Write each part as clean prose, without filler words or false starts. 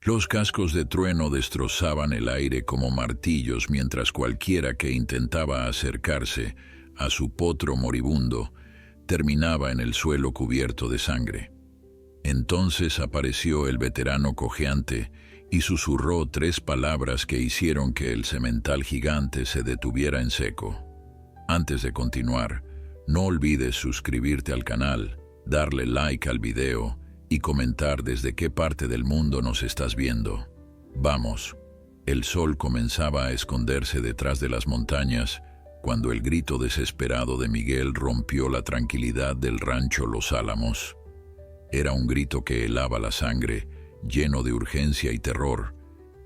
Los cascos de trueno destrozaban el aire como martillos mientras cualquiera que intentaba acercarse a su potro moribundo terminaba en el suelo cubierto de sangre. Entonces apareció el veterano cojeante y susurró 3 palabras que hicieron que el semental gigante se detuviera en seco. Antes de continuar, no olvides suscribirte al canal, darle like al video y comentar desde qué parte del mundo nos estás viendo. Vamos. El sol comenzaba a esconderse detrás de las montañas cuando el grito desesperado de Miguel rompió la tranquilidad del rancho Los Álamos. Era un grito que helaba la sangre, lleno de urgencia y terror,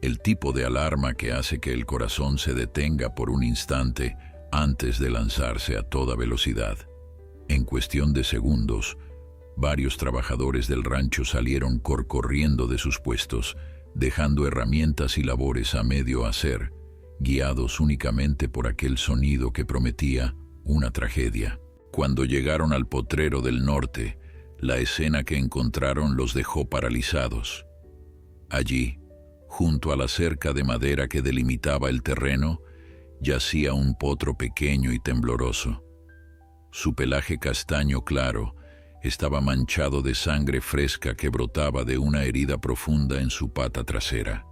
el tipo de alarma que hace que el corazón se detenga por un instante antes de lanzarse a toda velocidad. En cuestión de segundos, varios trabajadores del rancho salieron corriendo de sus puestos, dejando herramientas y labores a medio hacer, guiados únicamente por aquel sonido que prometía una tragedia. Cuando llegaron al potrero del norte, la escena que encontraron los dejó paralizados. Allí, junto a la cerca de madera que delimitaba el terreno, yacía un potro pequeño y tembloroso. Su pelaje castaño claro estaba manchado de sangre fresca que brotaba de una herida profunda en su pata trasera.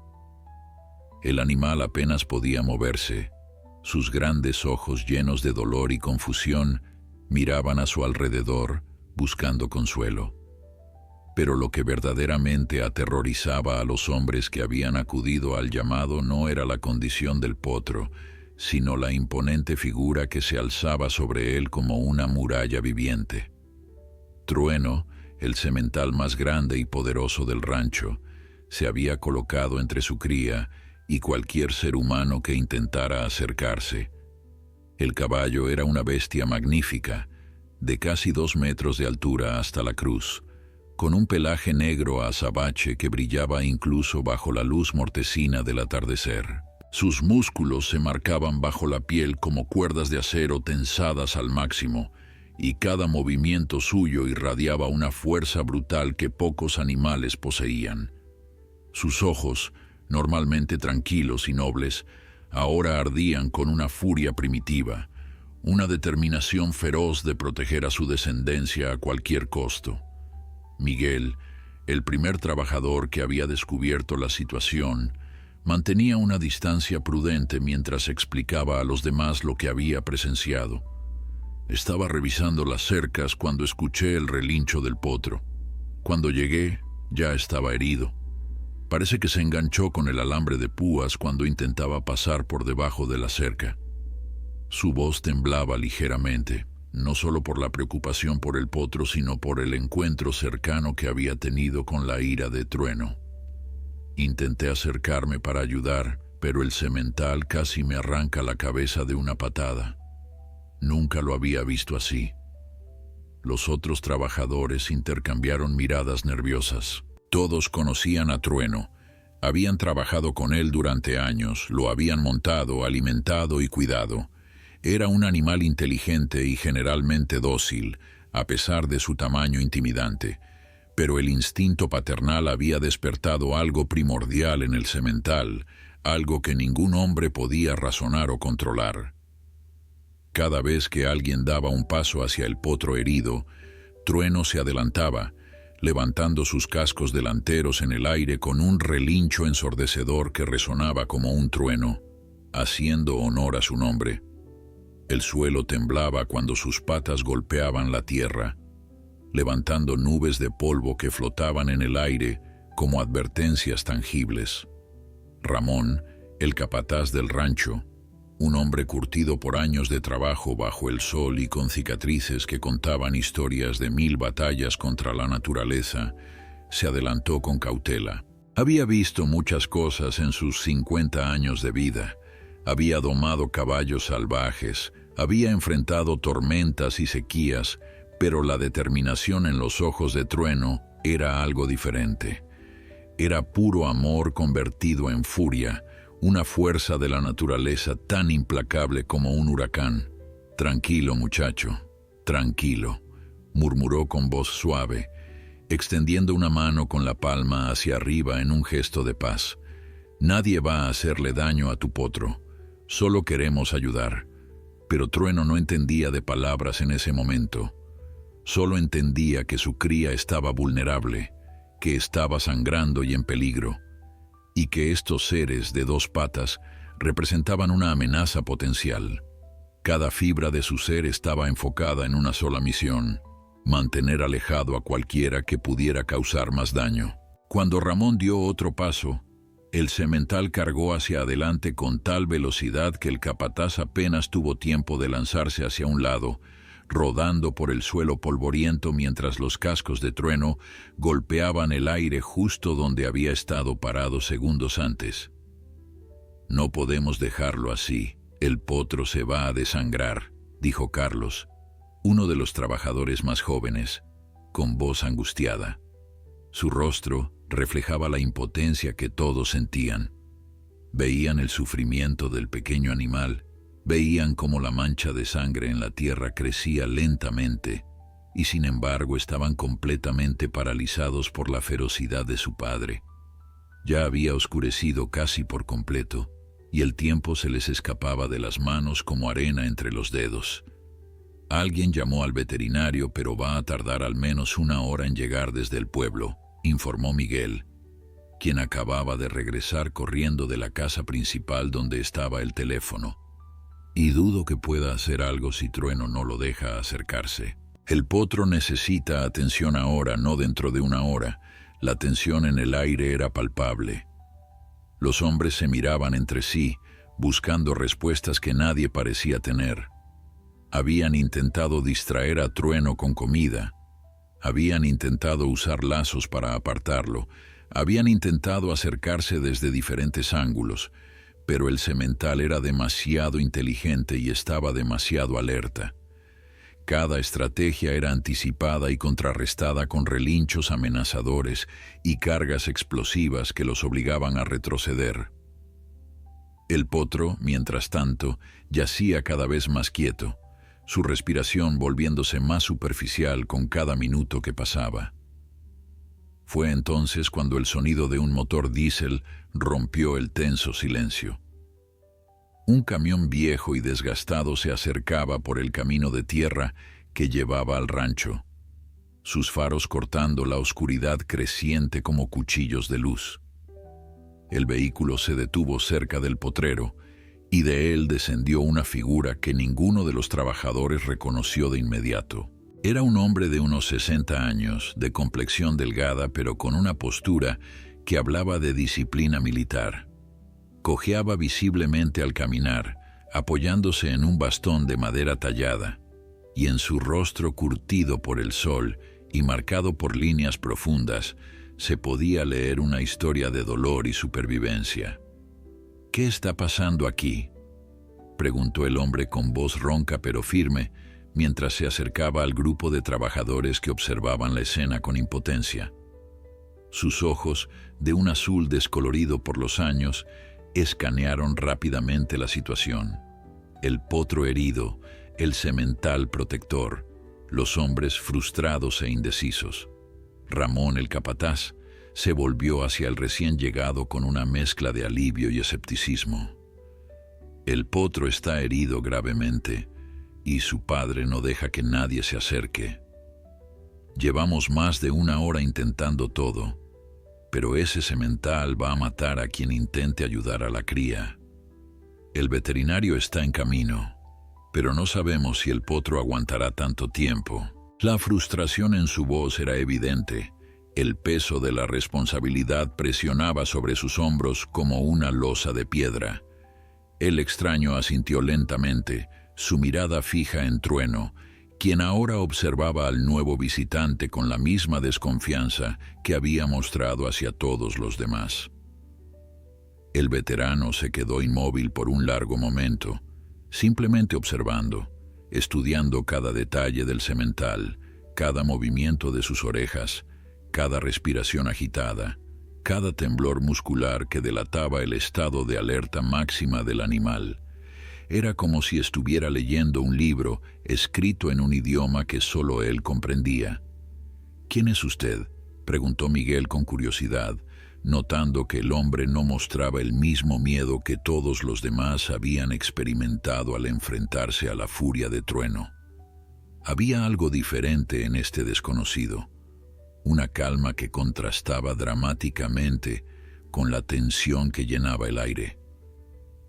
El animal apenas podía moverse. Sus grandes ojos llenos de dolor y confusión miraban a su alrededor, buscando consuelo. Pero lo que verdaderamente aterrorizaba a los hombres que habían acudido al llamado no era la condición del potro, sino la imponente figura que se alzaba sobre él como una muralla viviente. Trueno, el semental más grande y poderoso del rancho, se había colocado entre su cría y cualquier ser humano que intentara acercarse. El caballo era una bestia magnífica, de casi 2 metros de altura hasta la cruz, con un pelaje negro azabache que brillaba incluso bajo la luz mortecina del atardecer. Sus músculos se marcaban bajo la piel como cuerdas de acero tensadas al máximo, y cada movimiento suyo irradiaba una fuerza brutal que pocos animales poseían. Sus ojos, normalmente tranquilos y nobles, ahora ardían con una furia primitiva, una determinación feroz de proteger a su descendencia a cualquier costo. Miguel, el primer trabajador que había descubierto la situación, mantenía una distancia prudente mientras explicaba a los demás lo que había presenciado. Estaba revisando las cercas cuando escuché el relincho del potro. Cuando llegué, ya estaba herido. Parece que se enganchó con el alambre de púas cuando intentaba pasar por debajo de la cerca. Su voz temblaba ligeramente, no solo por la preocupación por el potro, sino por el encuentro cercano que había tenido con la ira de Trueno. Intenté acercarme para ayudar, pero el semental casi me arranca la cabeza de una patada. Nunca lo había visto así. Los otros trabajadores intercambiaron miradas nerviosas. Todos conocían a Trueno. Habían trabajado con él durante años, lo habían montado, alimentado y cuidado. Era un animal inteligente y generalmente dócil, a pesar de su tamaño intimidante. Pero el instinto paternal había despertado algo primordial en el semental, algo que ningún hombre podía razonar o controlar. Cada vez que alguien daba un paso hacia el potro herido, Trueno se adelantaba, levantando sus cascos delanteros en el aire con un relincho ensordecedor que resonaba como un trueno, haciendo honor a su nombre. El suelo temblaba cuando sus patas golpeaban la tierra, levantando nubes de polvo que flotaban en el aire como advertencias tangibles. Ramón, el capataz del rancho, un hombre curtido por años de trabajo bajo el sol y con cicatrices que contaban historias de 1000 batallas contra la naturaleza, se adelantó con cautela. Había visto muchas cosas en sus 50 años de vida. Había domado caballos salvajes, había enfrentado tormentas y sequías, pero la determinación en los ojos de Trueno era algo diferente. Era puro amor convertido en furia, una fuerza de la naturaleza tan implacable como un huracán. «Tranquilo, muchacho, tranquilo», murmuró con voz suave, extendiendo una mano con la palma hacia arriba en un gesto de paz. Nadie va a hacerle daño a tu potro, solo queremos ayudar. Pero Trueno no entendía de palabras en ese momento. Solo entendía que su cría estaba vulnerable, que estaba sangrando y en peligro, y que estos seres de dos patas representaban una amenaza potencial. Cada fibra de su ser estaba enfocada en una sola misión: mantener alejado a cualquiera que pudiera causar más daño. Cuando Ramón dio otro paso, el semental cargó hacia adelante con tal velocidad que el capataz apenas tuvo tiempo de lanzarse hacia un lado, rodando por el suelo polvoriento mientras los cascos de Trueno golpeaban el aire justo donde había estado parado segundos antes. «No podemos dejarlo así, el potro se va a desangrar», dijo Carlos, uno de los trabajadores más jóvenes, con voz angustiada. Su rostro reflejaba la impotencia que todos sentían. Veían el sufrimiento del pequeño animal, veían cómo la mancha de sangre en la tierra crecía lentamente, y sin embargo estaban completamente paralizados por la ferocidad de su padre. Ya había oscurecido casi por completo, y el tiempo se les escapaba de las manos como arena entre los dedos. Alguien llamó al veterinario, pero va a tardar al menos 1 hora en llegar desde el pueblo, informó Miguel, quien acababa de regresar corriendo de la casa principal donde estaba el teléfono. Y dudo que pueda hacer algo si Trueno no lo deja acercarse. El potro necesita atención ahora, no dentro de 1 hora. La tensión en el aire era palpable. Los hombres se miraban entre sí, buscando respuestas que nadie parecía tener. Habían intentado distraer a Trueno con comida. Habían intentado usar lazos para apartarlo. Habían intentado acercarse desde diferentes ángulos, pero el semental era demasiado inteligente y estaba demasiado alerta. Cada estrategia era anticipada y contrarrestada con relinchos amenazadores y cargas explosivas que los obligaban a retroceder. El potro, mientras tanto, yacía cada vez más quieto, su respiración volviéndose más superficial con cada minuto que pasaba. Fue entonces cuando el sonido de un motor diésel rompió el tenso silencio. Un camión viejo y desgastado se acercaba por el camino de tierra que llevaba al rancho, sus faros cortando la oscuridad creciente como cuchillos de luz. El vehículo se detuvo cerca del potrero, y de él descendió una figura que ninguno de los trabajadores reconoció de inmediato. Era un hombre de unos 60 años, de complexión delgada, pero con una postura que hablaba de disciplina militar. Cojeaba visiblemente al caminar, apoyándose en un bastón de madera tallada, y en su rostro curtido por el sol y marcado por líneas profundas, se podía leer una historia de dolor y supervivencia. «¿Qué está pasando aquí?», preguntó el hombre con voz ronca pero firme, mientras se acercaba al grupo de trabajadores que observaban la escena con impotencia. Sus ojos, de un azul descolorido por los años, escanearon rápidamente la situación. El potro herido, el semental protector, los hombres frustrados e indecisos. Ramón, el capataz, se volvió hacia el recién llegado con una mezcla de alivio y escepticismo. «El potro está herido gravemente, y su padre no deja que nadie se acerque. Llevamos más de 1 hora intentando todo, pero ese semental va a matar a quien intente ayudar a la cría. El veterinario está en camino, pero no sabemos si el potro aguantará tanto tiempo». La frustración en su voz era evidente. El peso de la responsabilidad presionaba sobre sus hombros como una losa de piedra. El extraño asintió lentamente, su mirada fija en Trueno, quien ahora observaba al nuevo visitante con la misma desconfianza que había mostrado hacia todos los demás. El veterano se quedó inmóvil por un largo momento, simplemente observando, estudiando cada detalle del semental, cada movimiento de sus orejas, cada respiración agitada, cada temblor muscular que delataba el estado de alerta máxima del animal. Era como si estuviera leyendo un libro escrito en un idioma que solo él comprendía. «¿Quién es usted?», preguntó Miguel con curiosidad, notando que el hombre no mostraba el mismo miedo que todos los demás habían experimentado al enfrentarse a la furia de Trueno. Había algo diferente en este desconocido, una calma que contrastaba dramáticamente con la tensión que llenaba el aire.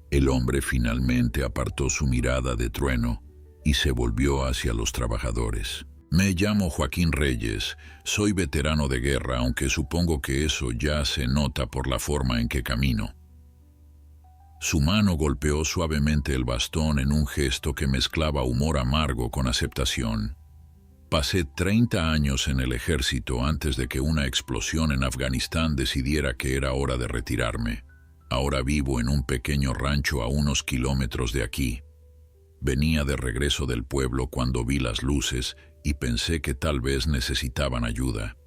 El hombre finalmente apartó su mirada de Trueno y se volvió hacia los trabajadores. Me llamo Joaquín Reyes, soy veterano de guerra, aunque supongo que eso ya se nota por la forma en que camino. Su mano golpeó suavemente el bastón en un gesto que mezclaba humor amargo con aceptación. Pasé 30 años en el ejército antes de que una explosión en Afganistán decidiera que era hora de retirarme. Ahora vivo en un pequeño rancho a unos kilómetros de aquí. Venía de regreso del pueblo cuando vi las luces y pensé que tal vez necesitaban ayuda.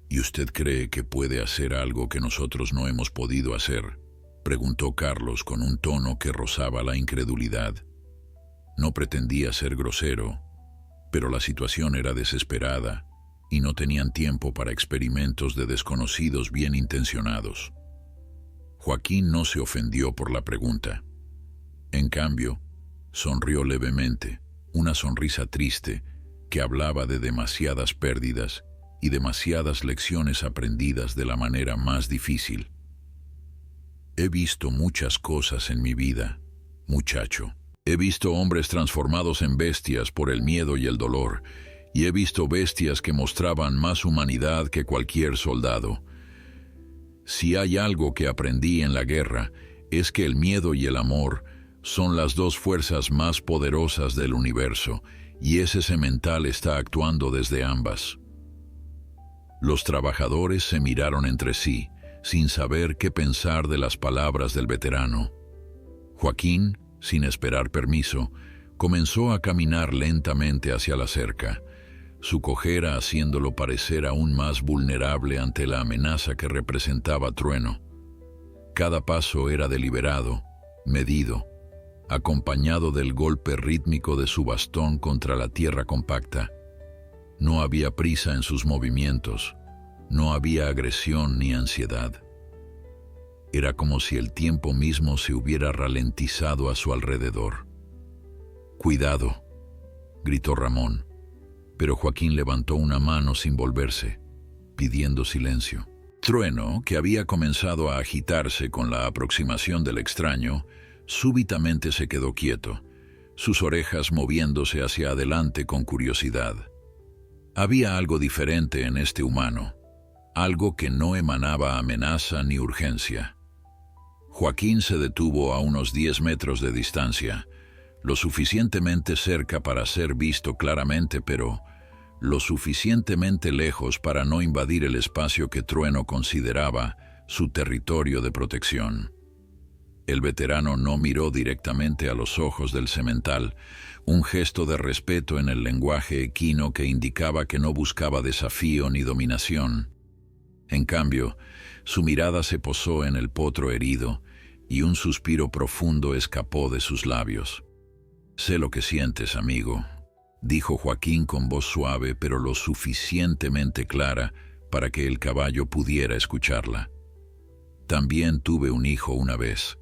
¿Y usted cree que puede hacer algo que nosotros no hemos podido hacer?, preguntó Carlos con un tono que rozaba la incredulidad. No pretendía ser grosero, pero la situación era desesperada y no tenían tiempo para experimentos de desconocidos bien intencionados. Joaquín no se ofendió por la pregunta. En cambio, sonrió levemente, una sonrisa triste que hablaba de demasiadas pérdidas y demasiadas lecciones aprendidas de la manera más difícil. He visto muchas cosas en mi vida, muchacho. He visto hombres transformados en bestias por el miedo y el dolor, y he visto bestias que mostraban más humanidad que cualquier soldado. Si hay algo que aprendí en la guerra, es que el miedo y el amor son las dos fuerzas más poderosas del universo, y ese semental está actuando desde ambas. Los trabajadores se miraron entre sí, sin saber qué pensar de las palabras del veterano. Joaquín, sin esperar permiso, comenzó a caminar lentamente hacia la cerca, su cojera haciéndolo parecer aún más vulnerable ante la amenaza que representaba Trueno. Cada paso era deliberado, medido, acompañado del golpe rítmico de su bastón contra la tierra compacta. No había prisa en sus movimientos, no había agresión ni ansiedad. Era como si el tiempo mismo se hubiera ralentizado a su alrededor. «Cuidado», gritó Ramón, pero Joaquín levantó una mano sin volverse, pidiendo silencio. Trueno, que había comenzado a agitarse con la aproximación del extraño, súbitamente se quedó quieto, sus orejas moviéndose hacia adelante con curiosidad. Había algo diferente en este humano, algo que no emanaba amenaza ni urgencia. Joaquín se detuvo a unos 10 metros de distancia, lo suficientemente cerca para ser visto claramente, pero lo suficientemente lejos para no invadir el espacio que Trueno consideraba su territorio de protección. El veterano no miró directamente a los ojos del semental, un gesto de respeto en el lenguaje equino que indicaba que no buscaba desafío ni dominación. En cambio, su mirada se posó en el potro herido y un suspiro profundo escapó de sus labios. «Sé lo que sientes, amigo», dijo Joaquín con voz suave pero lo suficientemente clara para que el caballo pudiera escucharla. «También tuve un hijo una vez.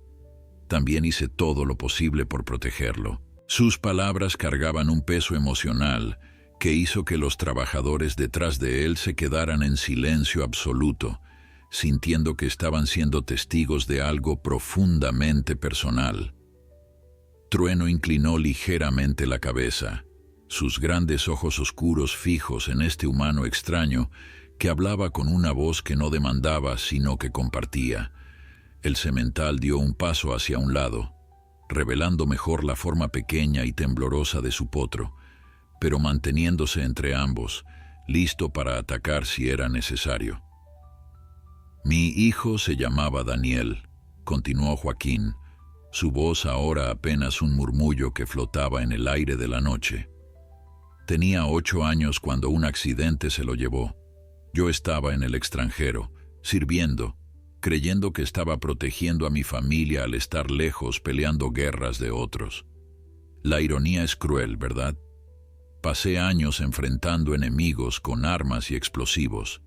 También hice todo lo posible por protegerlo». Sus palabras cargaban un peso emocional que hizo que los trabajadores detrás de él se quedaran en silencio absoluto, sintiendo que estaban siendo testigos de algo profundamente personal. Trueno inclinó ligeramente la cabeza, sus grandes ojos oscuros fijos en este humano extraño que hablaba con una voz que no demandaba sino que compartía. El semental dio un paso hacia un lado, revelando mejor la forma pequeña y temblorosa de su potro, pero manteniéndose entre ambos, listo para atacar si era necesario. «Mi hijo se llamaba Daniel», continuó Joaquín, su voz ahora apenas un murmullo que flotaba en el aire de la noche. «Tenía 8 años cuando un accidente se lo llevó. Yo estaba en el extranjero, sirviendo, creyendo que estaba protegiendo a mi familia al estar lejos peleando guerras de otros. La ironía es cruel, ¿verdad? Pasé años enfrentando enemigos con armas y explosivos,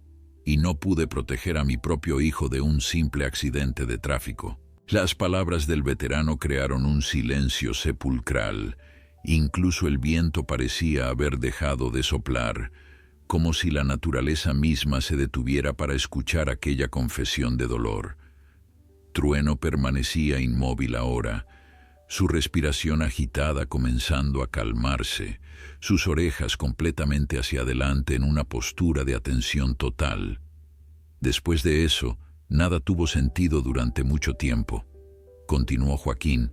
y no pude proteger a mi propio hijo de un simple accidente de tráfico. Las palabras del veterano crearon un silencio sepulcral. Incluso el viento parecía haber dejado de soplar, como si la naturaleza misma se detuviera para escuchar aquella confesión de dolor. Trueno permanecía inmóvil ahora, su respiración agitada comenzando a calmarse, sus orejas completamente hacia adelante en una postura de atención total. Después de eso, nada tuvo sentido durante mucho tiempo. Continuó Joaquín,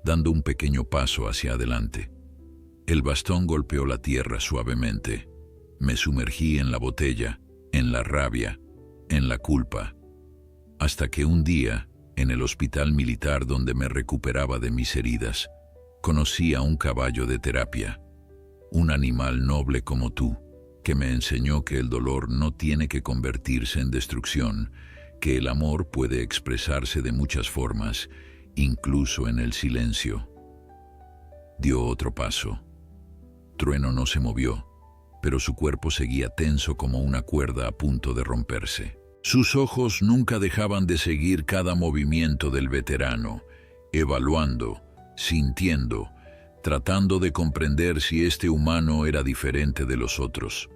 dando un pequeño paso hacia adelante. El bastón golpeó la tierra suavemente. Me sumergí en la botella, en la rabia, en la culpa. Hasta que un día, en el hospital militar donde me recuperaba de mis heridas, conocí a un caballo de terapia, un animal noble como tú, que me enseñó que el dolor no tiene que convertirse en destrucción, que el amor puede expresarse de muchas formas, incluso en el silencio. Dio otro paso. Trueno no se movió, pero su cuerpo seguía tenso como una cuerda a punto de romperse. Sus ojos nunca dejaban de seguir cada movimiento del veterano, evaluando, sintiendo, tratando de comprender si este humano era diferente de los otros.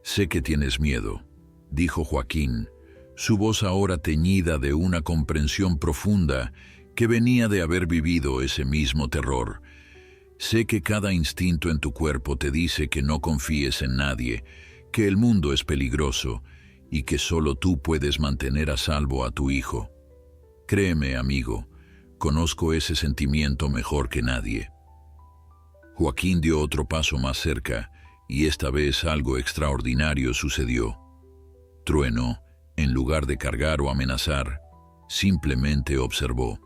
«Sé que tienes miedo», dijo Joaquín, su voz ahora teñida de una comprensión profunda que venía de haber vivido ese mismo terror. «Sé que cada instinto en tu cuerpo te dice que no confíes en nadie, que el mundo es peligroso y que solo tú puedes mantener a salvo a tu hijo. Créeme, amigo, conozco ese sentimiento mejor que nadie». Joaquín dio otro paso más cerca, y esta vez algo extraordinario sucedió. Trueno, en lugar de cargar o amenazar, simplemente observó.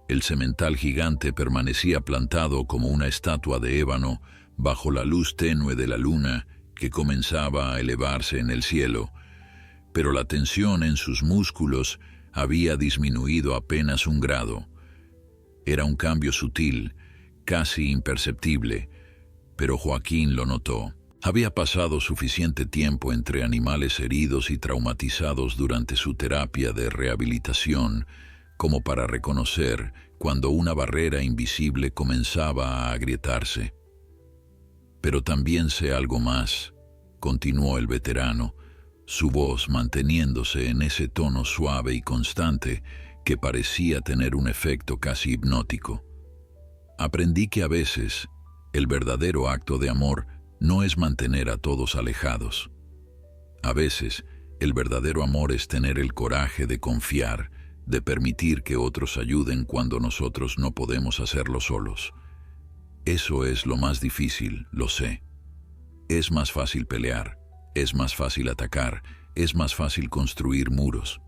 El semental gigante permanecía plantado como una estatua de ébano bajo la luz tenue de la luna que comenzaba a elevarse en el cielo, pero la tensión en sus músculos había disminuido apenas 1 grado. Era un cambio sutil, casi imperceptible, pero Joaquín lo notó. Había pasado suficiente tiempo entre animales heridos y traumatizados durante su terapia de rehabilitación como para reconocer cuando una barrera invisible comenzaba a agrietarse. «Pero también sé algo más», continuó el veterano, su voz manteniéndose en ese tono suave y constante que parecía tener un efecto casi hipnótico. «Aprendí que a veces el verdadero acto de amor no es mantener a todos alejados. A veces el verdadero amor es tener el coraje de confiar, de permitir que otros ayuden cuando nosotros no podemos hacerlo solos. Eso es lo más difícil, lo sé. Es más fácil pelear, es más fácil atacar, es más fácil construir muros.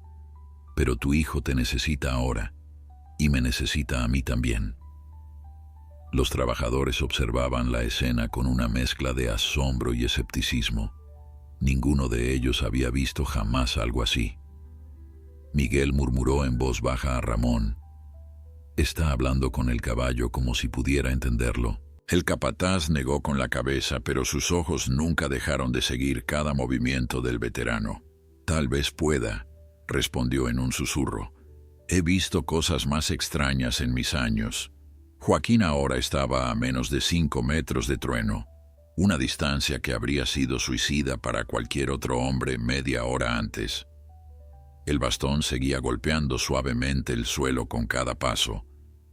Pero tu hijo te necesita ahora, y me necesita a mí también». Los trabajadores observaban la escena con una mezcla de asombro y escepticismo. Ninguno de ellos había visto jamás algo así. Miguel murmuró en voz baja a Ramón: «Está hablando con el caballo como si pudiera entenderlo». El capataz negó con la cabeza, pero sus ojos nunca dejaron de seguir cada movimiento del veterano. «Tal vez pueda», respondió en un susurro. «He visto cosas más extrañas en mis años». Joaquín ahora estaba a menos de 5 metros de Trueno, una distancia que habría sido suicida para cualquier otro hombre media hora antes. El bastón seguía golpeando suavemente el suelo con cada paso,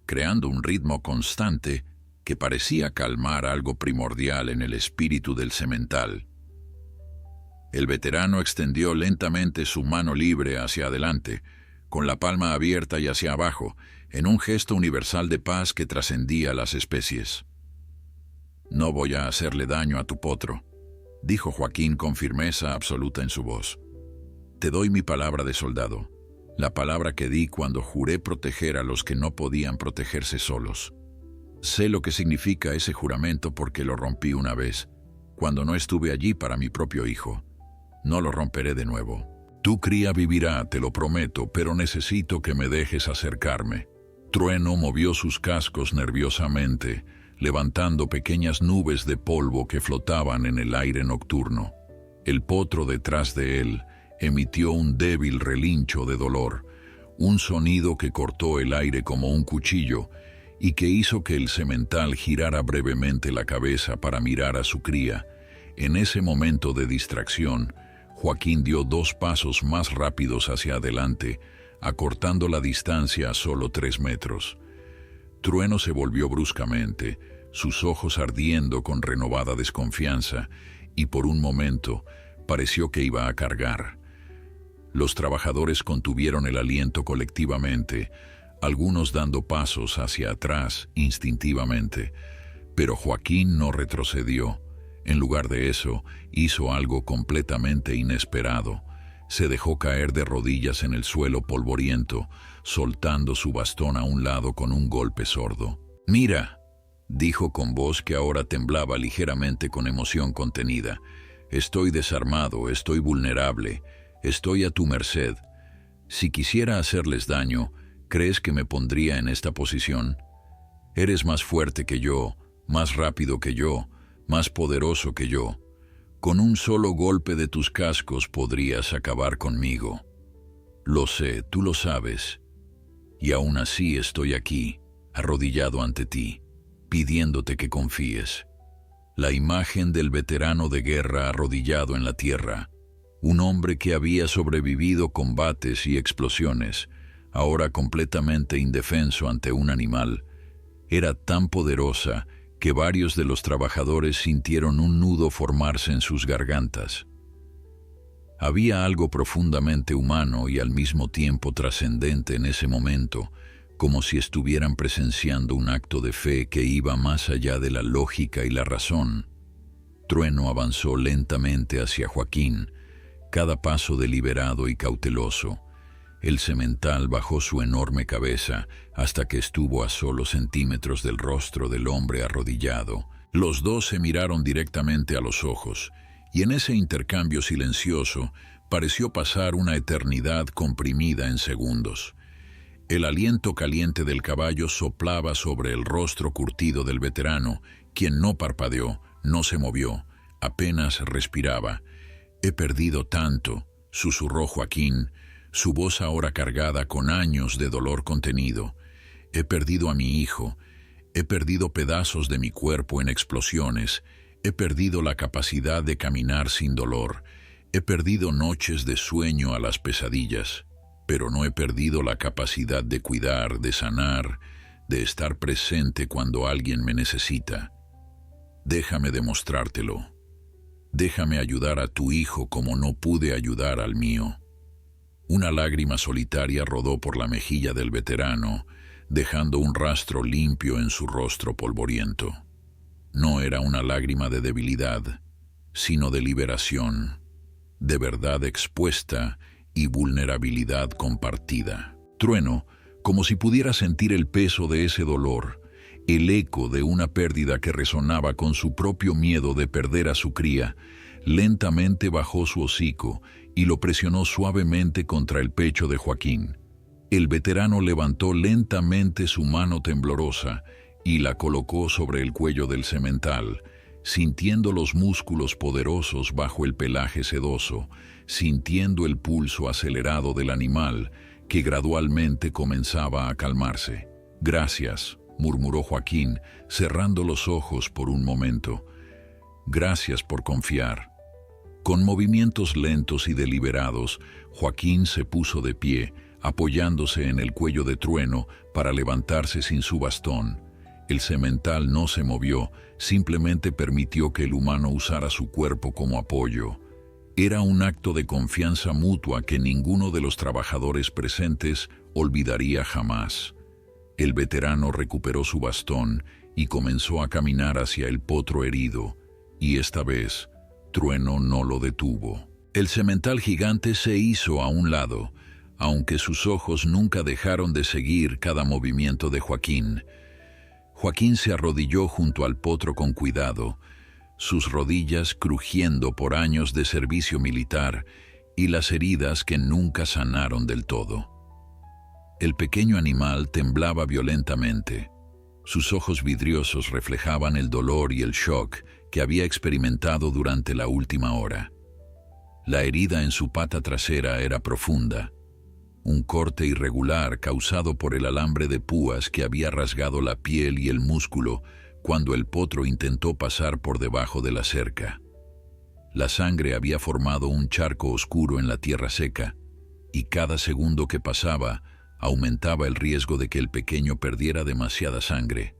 creando un ritmo constante que parecía calmar algo primordial en el espíritu del semental. El veterano extendió lentamente su mano libre hacia adelante, con la palma abierta y hacia abajo, en un gesto universal de paz que trascendía las especies. «No voy a hacerle daño a tu potro», dijo Joaquín con firmeza absoluta en su voz. «Te doy mi palabra de soldado, la palabra que di cuando juré proteger a los que no podían protegerse solos. Sé lo que significa ese juramento porque lo rompí una vez, cuando no estuve allí para mi propio hijo. No lo romperé de nuevo. Tu cría vivirá, te lo prometo, pero necesito que me dejes acercarme». Trueno movió sus cascos nerviosamente, levantando pequeñas nubes de polvo que flotaban en el aire nocturno. El potro detrás de él, emitió un débil relincho de dolor, un sonido que cortó el aire como un cuchillo y que hizo que el semental girara brevemente la cabeza para mirar a su cría. En ese momento de distracción, Joaquín dio 2 pasos más rápidos hacia adelante, acortando la distancia a solo 3 metros. Trueno se volvió bruscamente, sus ojos ardiendo con renovada desconfianza, y por un momento pareció que iba a cargar. Los trabajadores contuvieron el aliento colectivamente, algunos dando pasos hacia atrás instintivamente, pero Joaquín no retrocedió. En lugar de eso, hizo algo completamente inesperado. Se dejó caer de rodillas en el suelo polvoriento, soltando su bastón a un lado con un golpe sordo. «Mira», dijo con voz que ahora temblaba ligeramente con emoción contenida. «Estoy desarmado, estoy vulnerable, estoy a tu merced. Si quisiera hacerles daño, ¿crees que me pondría en esta posición? Eres más fuerte que yo, más rápido que yo, más poderoso que yo. Con un solo golpe de tus cascos podrías acabar conmigo. Lo sé, tú lo sabes. Y aún así estoy aquí, arrodillado ante ti, pidiéndote que confíes». La imagen del veterano de guerra arrodillado en la tierra, un hombre que había sobrevivido combates y explosiones, ahora completamente indefenso ante un animal, era tan poderosa que varios de los trabajadores sintieron un nudo formarse en sus gargantas. Había algo profundamente humano y al mismo tiempo trascendente en ese momento, como si estuvieran presenciando un acto de fe que iba más allá de la lógica y la razón. Trueno avanzó lentamente hacia Joaquín, cada paso deliberado y cauteloso. El semental bajó su enorme cabeza hasta que estuvo a solo centímetros del rostro del hombre arrodillado. Los dos se miraron directamente a los ojos, y en ese intercambio silencioso pareció pasar una eternidad comprimida en segundos. El aliento caliente del caballo soplaba sobre el rostro curtido del veterano, quien no parpadeó, no se movió, apenas respiraba. «He perdido tanto», susurró Joaquín, su voz ahora cargada con años de dolor contenido. «He perdido a mi hijo, he perdido pedazos de mi cuerpo en explosiones, he perdido la capacidad de caminar sin dolor, he perdido noches de sueño a las pesadillas, pero no he perdido la capacidad de cuidar, de sanar, de estar presente cuando alguien me necesita. Déjame demostrártelo. Déjame ayudar a tu hijo como no pude ayudar al mío». Una lágrima solitaria rodó por la mejilla del veterano, dejando un rastro limpio en su rostro polvoriento. No era una lágrima de debilidad, sino de liberación, de verdad expuesta y vulnerabilidad compartida. Trueno, como si pudiera sentir el peso de ese dolor, el eco de una pérdida que resonaba con su propio miedo de perder a su cría, lentamente bajó su hocico y lo presionó suavemente contra el pecho de Joaquín. El veterano levantó lentamente su mano temblorosa y la colocó sobre el cuello del semental, sintiendo los músculos poderosos bajo el pelaje sedoso, sintiendo el pulso acelerado del animal, que gradualmente comenzaba a calmarse. «Gracias», murmuró Joaquín, cerrando los ojos por un momento. «Gracias por confiar». Con movimientos lentos y deliberados, Joaquín se puso de pie, apoyándose en el cuello de Trueno para levantarse sin su bastón. El semental no se movió, simplemente permitió que el humano usara su cuerpo como apoyo. Era un acto de confianza mutua que ninguno de los trabajadores presentes olvidaría jamás. El veterano recuperó su bastón y comenzó a caminar hacia el potro herido, y esta vez Trueno no lo detuvo. El semental gigante se hizo a un lado, aunque sus ojos nunca dejaron de seguir cada movimiento de Joaquín. Joaquín se arrodilló junto al potro con cuidado, sus rodillas crujiendo por años de servicio militar y las heridas que nunca sanaron del todo. El pequeño animal temblaba violentamente. Sus ojos vidriosos reflejaban el dolor y el shock que había experimentado durante la última hora. La herida en su pata trasera era profunda, un corte irregular causado por el alambre de púas que había rasgado la piel y el músculo cuando el potro intentó pasar por debajo de la cerca. La sangre había formado un charco oscuro en la tierra seca, y cada segundo que pasaba aumentaba el riesgo de que el pequeño perdiera demasiada sangre.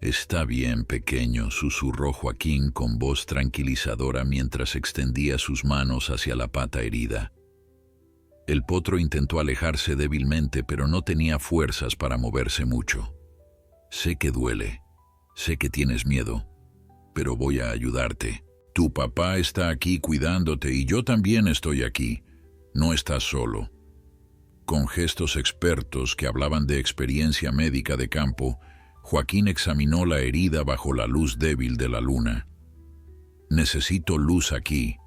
«Está bien, pequeño», susurró Joaquín con voz tranquilizadora mientras extendía sus manos hacia la pata herida. El potro intentó alejarse débilmente, pero no tenía fuerzas para moverse mucho. «Sé que duele, sé que tienes miedo, pero voy a ayudarte. Tu papá está aquí cuidándote y yo también estoy aquí. No estás solo». Con gestos expertos que hablaban de experiencia médica de campo, Joaquín examinó la herida bajo la luz débil de la luna. «Necesito luz aquí»,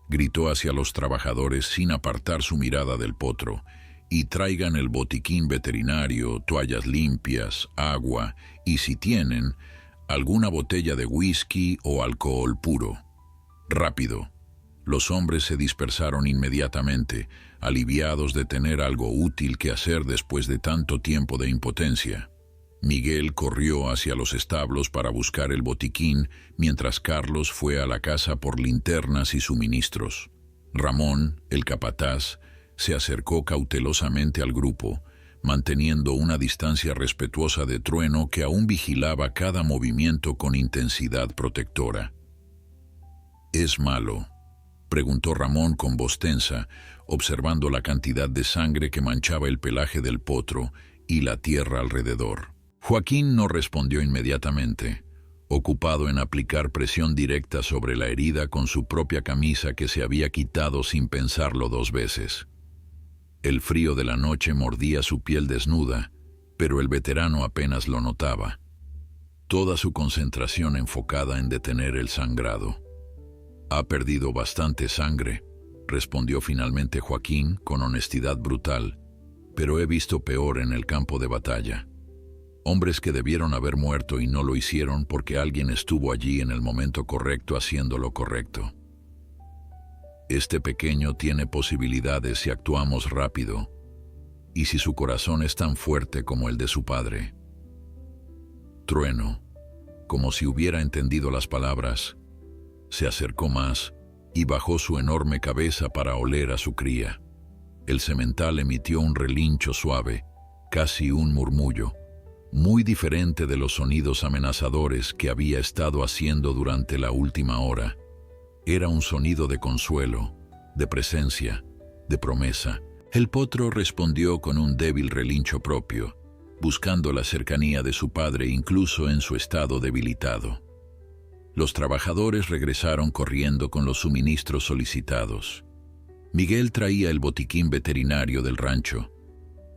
gritó hacia los trabajadores sin apartar su mirada del potro, «y traigan el botiquín veterinario, toallas limpias, agua y, si tienen, alguna botella de whisky o alcohol puro. Rápido». Los hombres se dispersaron inmediatamente, aliviados de tener algo útil que hacer después de tanto tiempo de impotencia. Miguel corrió hacia los establos para buscar el botiquín, mientras Carlos fue a la casa por linternas y suministros. Ramón, el capataz, se acercó cautelosamente al grupo, manteniendo una distancia respetuosa de Trueno que aún vigilaba cada movimiento con intensidad protectora. «¿Es malo?», preguntó Ramón con voz tensa, observando la cantidad de sangre que manchaba el pelaje del potro y la tierra alrededor. Joaquín no respondió inmediatamente, ocupado en aplicar presión directa sobre la herida con su propia camisa que se había quitado sin pensarlo 2 veces. El frío de la noche mordía su piel desnuda, pero el veterano apenas lo notaba, toda su concentración enfocada en detener el sangrado. «Ha perdido bastante sangre», respondió finalmente Joaquín con honestidad brutal, «pero he visto peor en el campo de batalla. Hombres que debieron haber muerto y no lo hicieron porque alguien estuvo allí en el momento correcto haciendo lo correcto. Este pequeño tiene posibilidades si actuamos rápido, y si su corazón es tan fuerte como el de su padre». Trueno, como si hubiera entendido las palabras, se acercó más y bajó su enorme cabeza para oler a su cría. El semental emitió un relincho suave, casi un murmullo, muy diferente de los sonidos amenazadores que había estado haciendo durante la última hora. Era un sonido de consuelo, de presencia, de promesa. El potro respondió con un débil relincho propio, buscando la cercanía de su padre incluso en su estado debilitado. Los trabajadores regresaron corriendo con los suministros solicitados. Miguel traía el botiquín veterinario del rancho,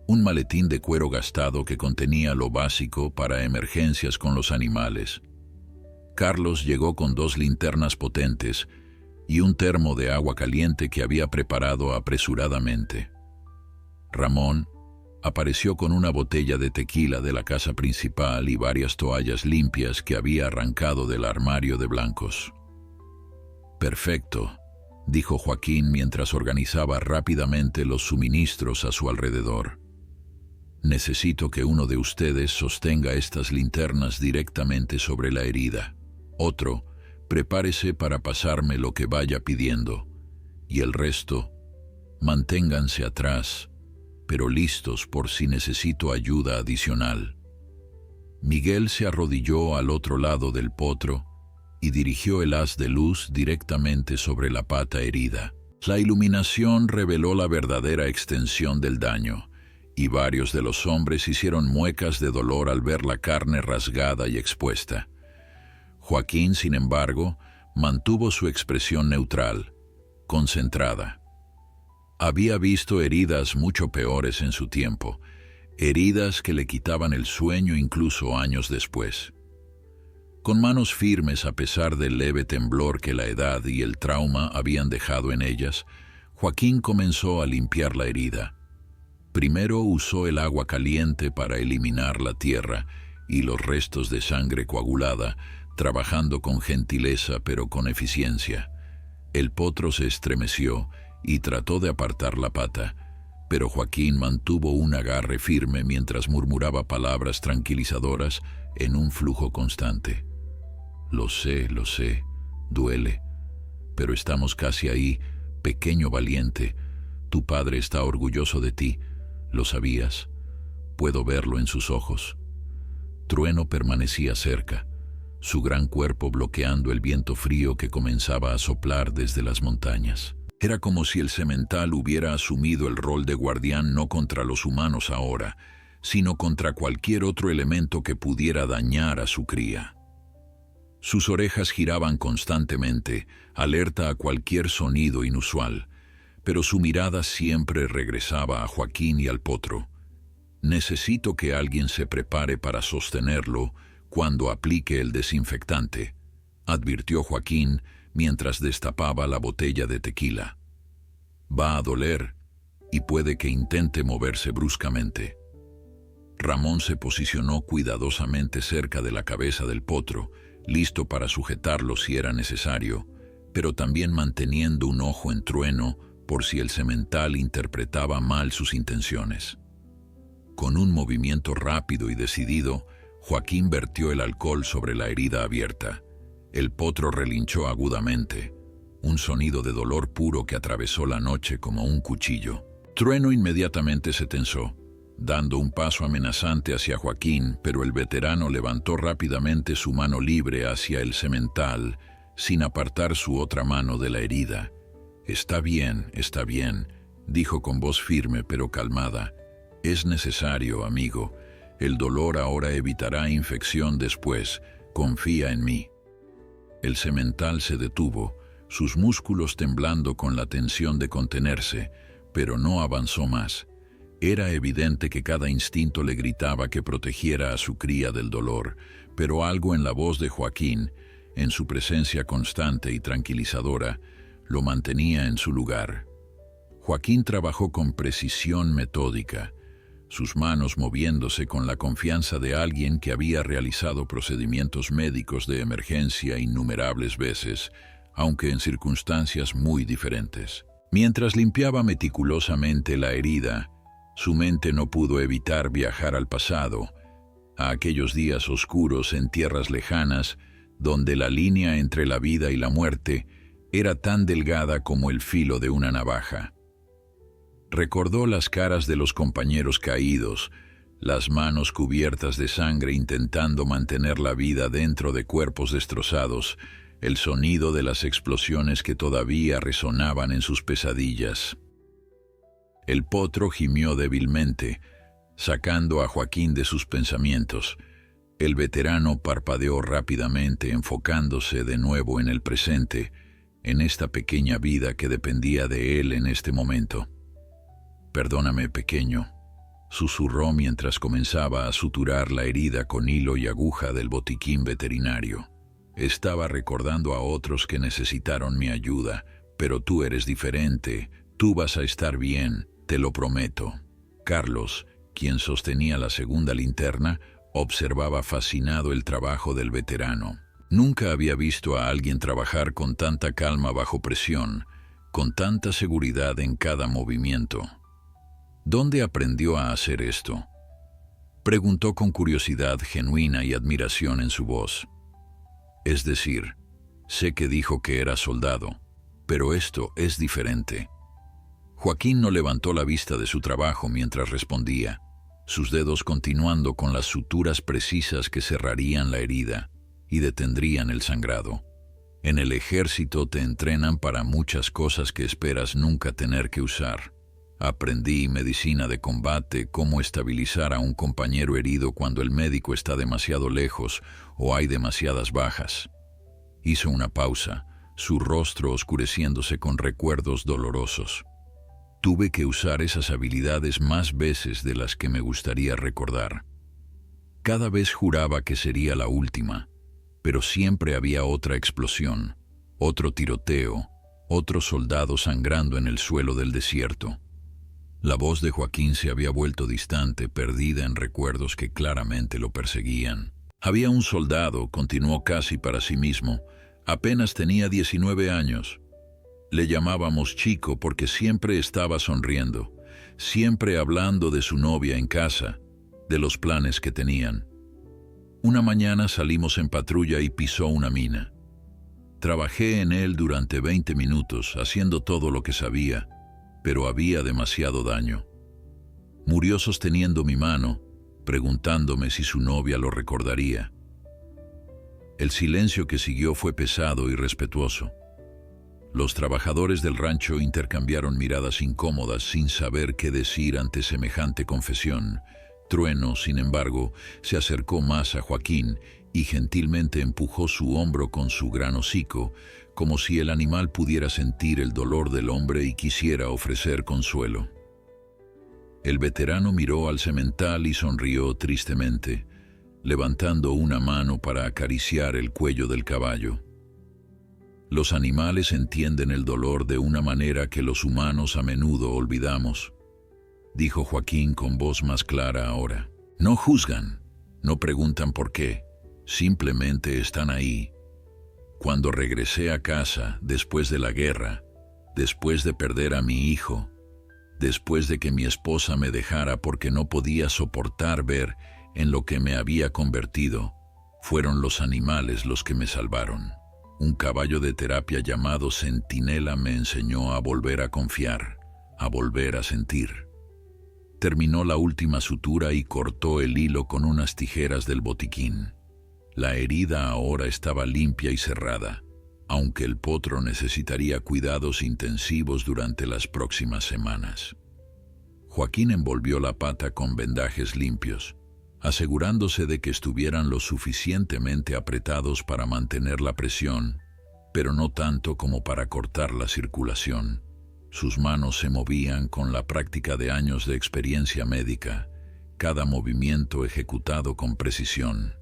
un maletín de cuero gastado que contenía lo básico para emergencias con los animales. Carlos llegó con 2 linternas potentes y un termo de agua caliente que había preparado apresuradamente. Ramón apareció con una botella de tequila de la casa principal y varias toallas limpias que había arrancado del armario de blancos. «Perfecto», dijo Joaquín mientras organizaba rápidamente los suministros a su alrededor. «Necesito que uno de ustedes sostenga estas linternas directamente sobre la herida. Otro, prepárese para pasarme lo que vaya pidiendo. Y el resto, manténganse atrás, pero listos por si necesito ayuda adicional». Miguel se arrodilló al otro lado del potro y dirigió el haz de luz directamente sobre la pata herida. La iluminación reveló la verdadera extensión del daño, y varios de los hombres hicieron muecas de dolor al ver la carne rasgada y expuesta. Joaquín, sin embargo, mantuvo su expresión neutral, concentrada. Había visto heridas mucho peores en su tiempo, heridas que le quitaban el sueño incluso años después. Con manos firmes a pesar del leve temblor que la edad y el trauma habían dejado en ellas, Joaquín comenzó a limpiar la herida. Primero usó el agua caliente para eliminar la tierra y los restos de sangre coagulada, trabajando con gentileza pero con eficiencia. El potro se estremeció y trató de apartar la pata, pero Joaquín mantuvo un agarre firme mientras murmuraba palabras tranquilizadoras en un flujo constante. Lo sé, duele, pero estamos casi ahí, pequeño valiente. Tu padre está orgulloso de ti, ¿lo sabías? Puedo verlo en sus ojos. Trueno permanecía cerca, su gran cuerpo bloqueando el viento frío que comenzaba a soplar desde las montañas. Era como si el semental hubiera asumido el rol de guardián no contra los humanos ahora, sino contra cualquier otro elemento que pudiera dañar a su cría. Sus orejas giraban constantemente, alerta a cualquier sonido inusual, pero su mirada siempre regresaba a Joaquín y al potro. Necesito que alguien se prepare para sostenerlo cuando aplique el desinfectante, advirtió Joaquín mientras destapaba la botella de tequila. Va a doler y puede que intente moverse bruscamente. Ramón se posicionó cuidadosamente cerca de la cabeza del potro, listo para sujetarlo si era necesario, pero también manteniendo un ojo en Trueno por si el semental interpretaba mal sus intenciones. Con un movimiento rápido y decidido, Joaquín vertió el alcohol sobre la herida abierta. El potro relinchó agudamente, un sonido de dolor puro que atravesó la noche como un cuchillo. Trueno inmediatamente se tensó, dando un paso amenazante hacia Joaquín, pero el veterano levantó rápidamente su mano libre hacia el semental, sin apartar su otra mano de la herida. Está bien, dijo con voz firme pero calmada. Es necesario, amigo. El dolor ahora evitará infección después. Confía en mí. El semental se detuvo, sus músculos temblando con la tensión de contenerse, pero no avanzó más. Era evidente que cada instinto le gritaba que protegiera a su cría del dolor, pero algo en la voz de Joaquín, en su presencia constante y tranquilizadora, lo mantenía en su lugar. Joaquín trabajó con precisión metódica, sus manos moviéndose con la confianza de alguien que había realizado procedimientos médicos de emergencia innumerables veces, aunque en circunstancias muy diferentes. Mientras limpiaba meticulosamente la herida, su mente no pudo evitar viajar al pasado, a aquellos días oscuros en tierras lejanas, donde la línea entre la vida y la muerte era tan delgada como el filo de una navaja. Recordó las caras de los compañeros caídos, las manos cubiertas de sangre intentando mantener la vida dentro de cuerpos destrozados, el sonido de las explosiones que todavía resonaban en sus pesadillas. El potro gimió débilmente, sacando a Joaquín de sus pensamientos. El veterano parpadeó rápidamente, enfocándose de nuevo en el presente, en esta pequeña vida que dependía de él en este momento. «Perdóname, pequeño», susurró mientras comenzaba a suturar la herida con hilo y aguja del botiquín veterinario. «Estaba recordando a otros que necesitaron mi ayuda, pero tú eres diferente, tú vas a estar bien, te lo prometo». Carlos, quien sostenía la segunda linterna, observaba fascinado el trabajo del veterano. Nunca había visto a alguien trabajar con tanta calma bajo presión, con tanta seguridad en cada movimiento. ¿Dónde aprendió a hacer esto?, preguntó con curiosidad genuina y admiración en su voz. Es decir, sé que dijo que era soldado, pero esto es diferente. Joaquín no levantó la vista de su trabajo mientras respondía, sus dedos continuando con las suturas precisas que cerrarían la herida y detendrían el sangrado. En el ejército te entrenan para muchas cosas que esperas nunca tener que usar. Aprendí medicina de combate, cómo estabilizar a un compañero herido cuando el médico está demasiado lejos o hay demasiadas bajas. Hizo una pausa, su rostro oscureciéndose con recuerdos dolorosos. Tuve que usar esas habilidades más veces de las que me gustaría recordar. Cada vez juraba que sería la última, pero siempre había otra explosión, otro tiroteo, otro soldado sangrando en el suelo del desierto. La voz de Joaquín se había vuelto distante, perdida en recuerdos que claramente lo perseguían. Había un soldado, continuó casi para sí mismo, apenas tenía 19 años. Le llamábamos Chico porque siempre estaba sonriendo, siempre hablando de su novia en casa, de los planes que tenían. Una mañana salimos en patrulla y pisó una mina. Trabajé en él durante 20 minutos, haciendo todo lo que sabía, pero había demasiado daño. Murió sosteniendo mi mano, preguntándome si su novia lo recordaría. El silencio que siguió fue pesado y respetuoso. Los trabajadores del rancho intercambiaron miradas incómodas sin saber qué decir ante semejante confesión. Trueno, sin embargo, se acercó más a Joaquín y gentilmente empujó su hombro con su gran hocico, como si el animal pudiera sentir el dolor del hombre y quisiera ofrecer consuelo. El veterano miró al semental y sonrió tristemente, levantando una mano para acariciar el cuello del caballo. Los animales entienden el dolor de una manera que los humanos a menudo olvidamos, dijo Joaquín con voz más clara ahora. No juzgan, no preguntan por qué, simplemente están ahí. Cuando regresé a casa, después de la guerra, después de perder a mi hijo, después de que mi esposa me dejara porque no podía soportar ver en lo que me había convertido, fueron los animales los que me salvaron. Un caballo de terapia llamado Centinela me enseñó a volver a confiar, a volver a sentir. Terminó la última sutura y cortó el hilo con unas tijeras del botiquín. La herida ahora estaba limpia y cerrada, aunque el potro necesitaría cuidados intensivos durante las próximas semanas. Joaquín envolvió la pata con vendajes limpios, asegurándose de que estuvieran lo suficientemente apretados para mantener la presión, pero no tanto como para cortar la circulación. Sus manos se movían con la práctica de años de experiencia médica, cada movimiento ejecutado con precisión.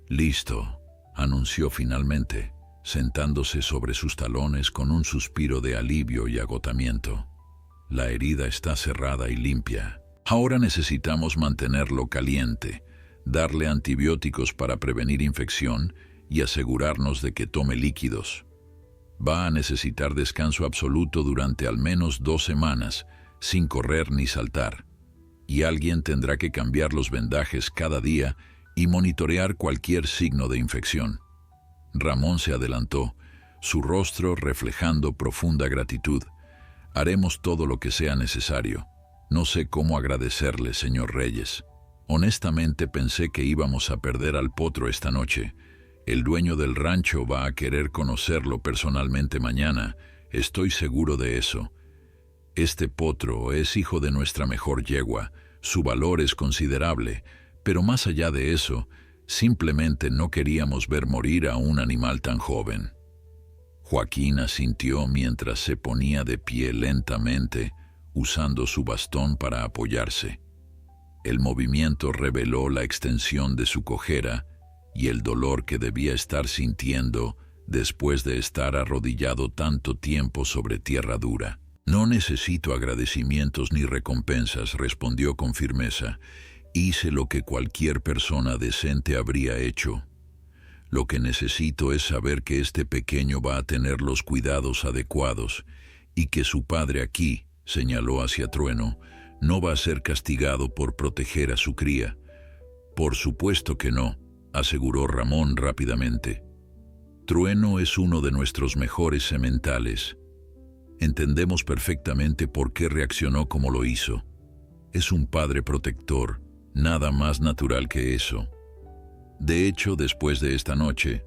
«Listo», anunció finalmente, sentándose sobre sus talones con un suspiro de alivio y agotamiento. «La herida está cerrada y limpia. Ahora necesitamos mantenerlo caliente, darle antibióticos para prevenir infección y asegurarnos de que tome líquidos. Va a necesitar descanso absoluto durante al menos 2 semanas, sin correr ni saltar. Y alguien tendrá que cambiar los vendajes cada día y monitorear cualquier signo de infección». Ramón se adelantó, su rostro reflejando profunda gratitud. «Haremos todo lo que sea necesario. No sé cómo agradecerle, señor Reyes. Honestamente pensé que íbamos a perder al potro esta noche. El dueño del rancho va a querer conocerlo personalmente mañana, estoy seguro de eso. Este potro es hijo de nuestra mejor yegua, su valor es considerable, pero más allá de eso, simplemente no queríamos ver morir a un animal tan joven». Joaquín asintió mientras se ponía de pie lentamente, usando su bastón para apoyarse. El movimiento reveló la extensión de su cojera y el dolor que debía estar sintiendo después de estar arrodillado tanto tiempo sobre tierra dura. «No necesito agradecimientos ni recompensas», respondió con firmeza. «Hice lo que cualquier persona decente habría hecho. Lo que necesito es saber que este pequeño va a tener los cuidados adecuados y que su padre aquí», señaló hacia Trueno, «no va a ser castigado por proteger a su cría». «Por supuesto que no», aseguró Ramón rápidamente. «Trueno es uno de nuestros mejores sementales. Entendemos perfectamente por qué reaccionó como lo hizo. Es un padre protector, nada más natural que eso. De hecho, después de esta noche,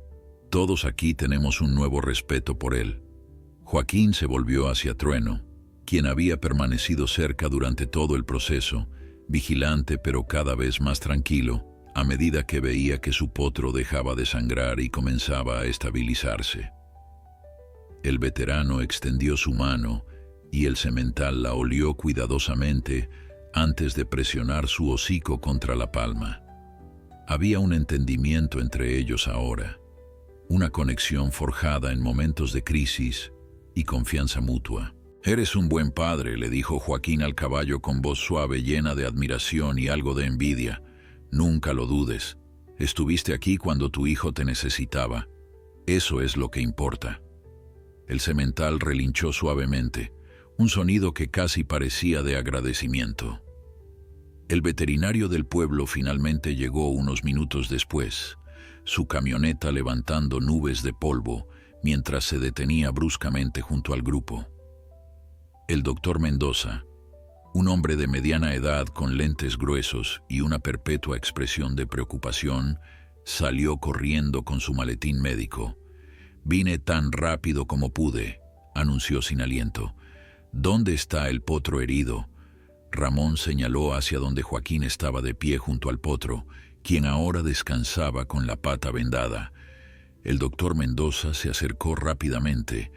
todos aquí tenemos un nuevo respeto por él». Joaquín se volvió hacia Trueno, quien había permanecido cerca durante todo el proceso, vigilante pero cada vez más tranquilo, a medida que veía que su potro dejaba de sangrar y comenzaba a estabilizarse. El veterano extendió su mano y el semental la olió cuidadosamente antes de presionar su hocico contra la palma. Había un entendimiento entre ellos ahora, una conexión forjada en momentos de crisis y confianza mutua. «Eres un buen padre», le dijo Joaquín al caballo con voz suave llena de admiración y algo de envidia. «Nunca lo dudes. Estuviste aquí cuando tu hijo te necesitaba. Eso es lo que importa». El semental relinchó suavemente, un sonido que casi parecía de agradecimiento. El veterinario del pueblo finalmente llegó unos minutos después, su camioneta levantando nubes de polvo mientras se detenía bruscamente junto al grupo. El doctor Mendoza, un hombre de mediana edad con lentes gruesos y una perpetua expresión de preocupación, salió corriendo con su maletín médico. «Vine tan rápido como pude», anunció sin aliento. «¿Dónde está el potro herido?» Ramón señaló hacia donde Joaquín estaba de pie junto al potro, quien ahora descansaba con la pata vendada. El doctor Mendoza se acercó rápidamente,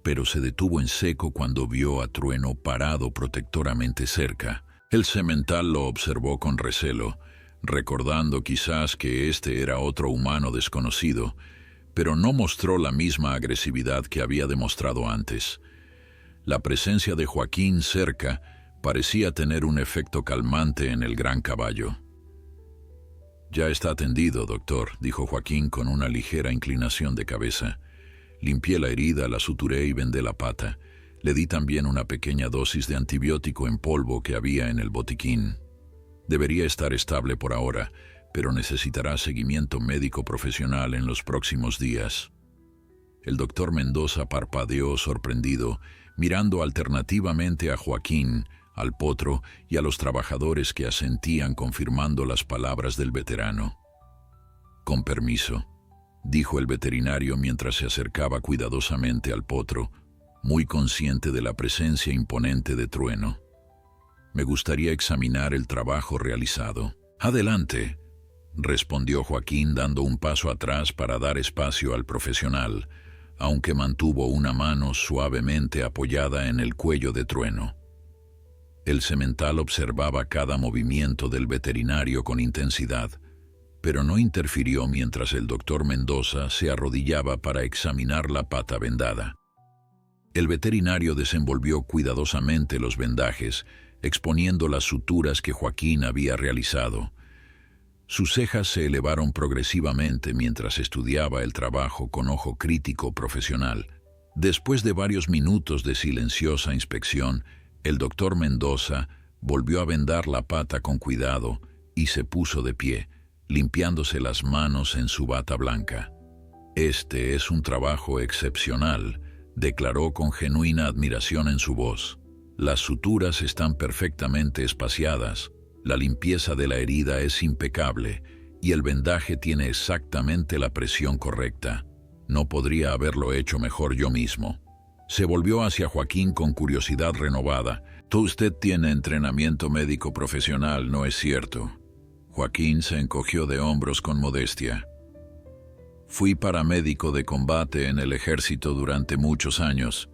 pero se detuvo en seco cuando vio a Trueno parado protectoramente cerca. El semental lo observó con recelo, recordando quizás que este era otro humano desconocido, pero no mostró la misma agresividad que había demostrado antes. La presencia de Joaquín cerca parecía tener un efecto calmante en el gran caballo. «Ya está atendido, doctor», dijo Joaquín con una ligera inclinación de cabeza. «Limpié la herida, la suturé y vendé la pata. Le di también una pequeña dosis de antibiótico en polvo que había en el botiquín. Debería estar estable por ahora, pero necesitará seguimiento médico profesional en los próximos días». El doctor Mendoza parpadeó sorprendido, mirando alternativamente a Joaquín, al potro y a los trabajadores que asentían confirmando las palabras del veterano. «Con permiso», dijo el veterinario mientras se acercaba cuidadosamente al potro, muy consciente de la presencia imponente de Trueno. «Me gustaría examinar el trabajo realizado». «Adelante», respondió Joaquín dando un paso atrás para dar espacio al profesional, aunque mantuvo una mano suavemente apoyada en el cuello de Trueno. El semental observaba cada movimiento del veterinario con intensidad, pero no interfirió mientras el doctor Mendoza se arrodillaba para examinar la pata vendada. El veterinario desenvolvió cuidadosamente los vendajes, exponiendo las suturas que Joaquín había realizado. Sus cejas se elevaron progresivamente mientras estudiaba el trabajo con ojo crítico profesional. Después de varios minutos de silenciosa inspección, el doctor Mendoza volvió a vendar la pata con cuidado y se puso de pie, limpiándose las manos en su bata blanca. «Este es un trabajo excepcional», declaró con genuina admiración en su voz. «Las suturas están perfectamente espaciadas, la limpieza de la herida es impecable y el vendaje tiene exactamente la presión correcta. No podría haberlo hecho mejor yo mismo». Se volvió hacia Joaquín con curiosidad renovada. «Usted tiene entrenamiento médico profesional, ¿no es cierto?» Joaquín se encogió de hombros con modestia. «Fui paramédico de combate en el ejército durante muchos años.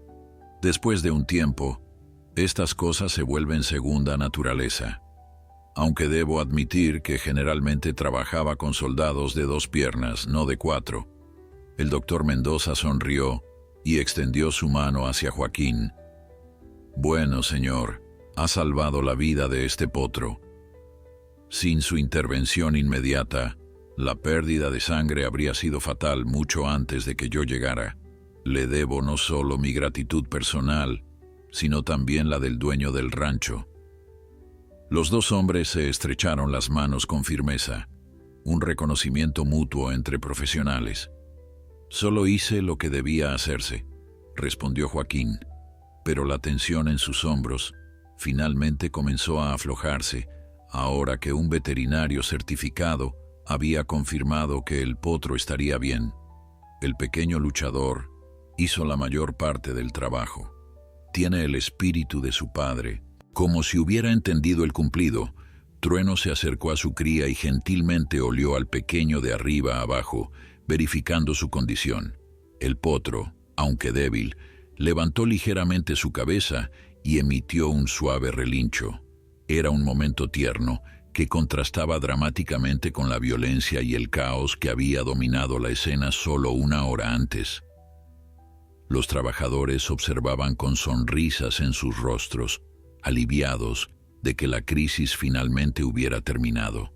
Después de un tiempo, estas cosas se vuelven segunda naturaleza. Aunque debo admitir que generalmente trabajaba con soldados de 2 piernas, no de 4. El doctor Mendoza sonrió y extendió su mano hacia Joaquín. «Bueno, señor, ha salvado la vida de este potro. Sin su intervención inmediata, la pérdida de sangre habría sido fatal mucho antes de que yo llegara. Le debo no solo mi gratitud personal, sino también la del dueño del rancho». Los dos hombres se estrecharon las manos con firmeza, un reconocimiento mutuo entre profesionales. «Solo hice lo que debía hacerse», respondió Joaquín, pero la tensión en sus hombros finalmente comenzó a aflojarse ahora que un veterinario certificado había confirmado que el potro estaría bien. El pequeño luchador hizo la mayor parte del trabajo. Tiene el espíritu de su padre. Como si hubiera entendido el cumplido, Trueno se acercó a su cría y gentilmente olió al pequeño de arriba a abajo, verificando su condición. El potro, aunque débil, levantó ligeramente su cabeza y emitió un suave relincho. Era un momento tierno que contrastaba dramáticamente con la violencia y el caos que había dominado la escena solo una hora antes. Los trabajadores observaban con sonrisas en sus rostros, aliviados de que la crisis finalmente hubiera terminado.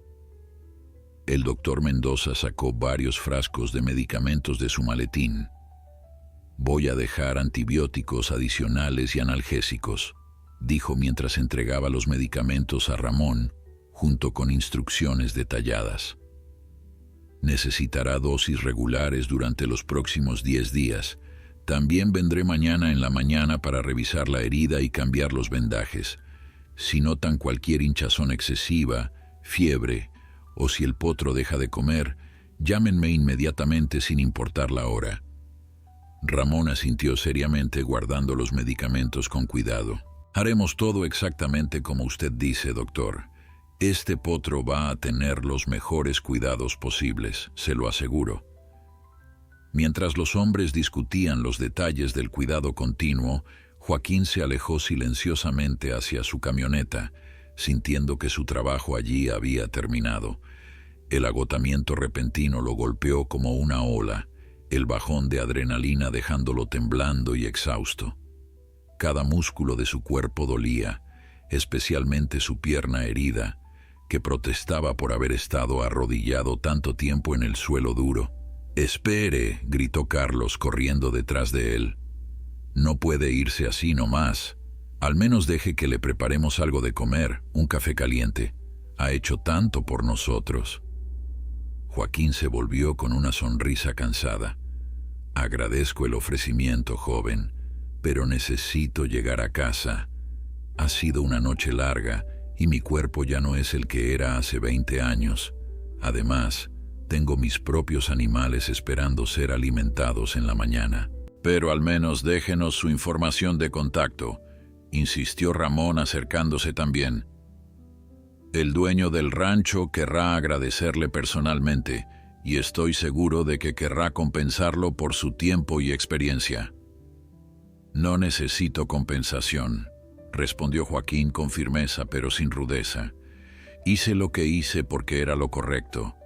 El doctor Mendoza sacó varios frascos de medicamentos de su maletín. Voy a dejar antibióticos adicionales y analgésicos, dijo mientras entregaba los medicamentos a Ramón, junto con instrucciones detalladas. Necesitará dosis regulares durante los próximos 10 días. También vendré mañana en la mañana para revisar la herida y cambiar los vendajes. Si notan cualquier hinchazón excesiva, fiebre, o si el potro deja de comer, llámenme inmediatamente sin importar la hora. Ramón asintió seriamente guardando los medicamentos con cuidado. Haremos todo exactamente como usted dice, doctor. Este potro va a tener los mejores cuidados posibles, se lo aseguro. Mientras los hombres discutían los detalles del cuidado continuo, Joaquín se alejó silenciosamente hacia su camioneta, sintiendo que su trabajo allí había terminado. El agotamiento repentino lo golpeó como una ola, el bajón de adrenalina dejándolo temblando y exhausto. Cada músculo de su cuerpo dolía, especialmente su pierna herida, que protestaba por haber estado arrodillado tanto tiempo en el suelo duro. «Espere», gritó Carlos corriendo detrás de él. «No puede irse así nomás. Al menos deje que le preparemos algo de comer, un café caliente. Ha hecho tanto por nosotros». Joaquín se volvió con una sonrisa cansada. «Agradezco el ofrecimiento, joven, pero necesito llegar a casa. Ha sido una noche larga y mi cuerpo ya no es el que era hace 20 años. Además, tengo mis propios animales esperando ser alimentados en la mañana». «Pero al menos déjenos su información de contacto», insistió Ramón acercándose también. «El dueño del rancho querrá agradecerle personalmente, y estoy seguro de que querrá compensarlo por su tiempo y experiencia». «No necesito compensación», respondió Joaquín con firmeza pero sin rudeza. «Hice lo que hice porque era lo correcto,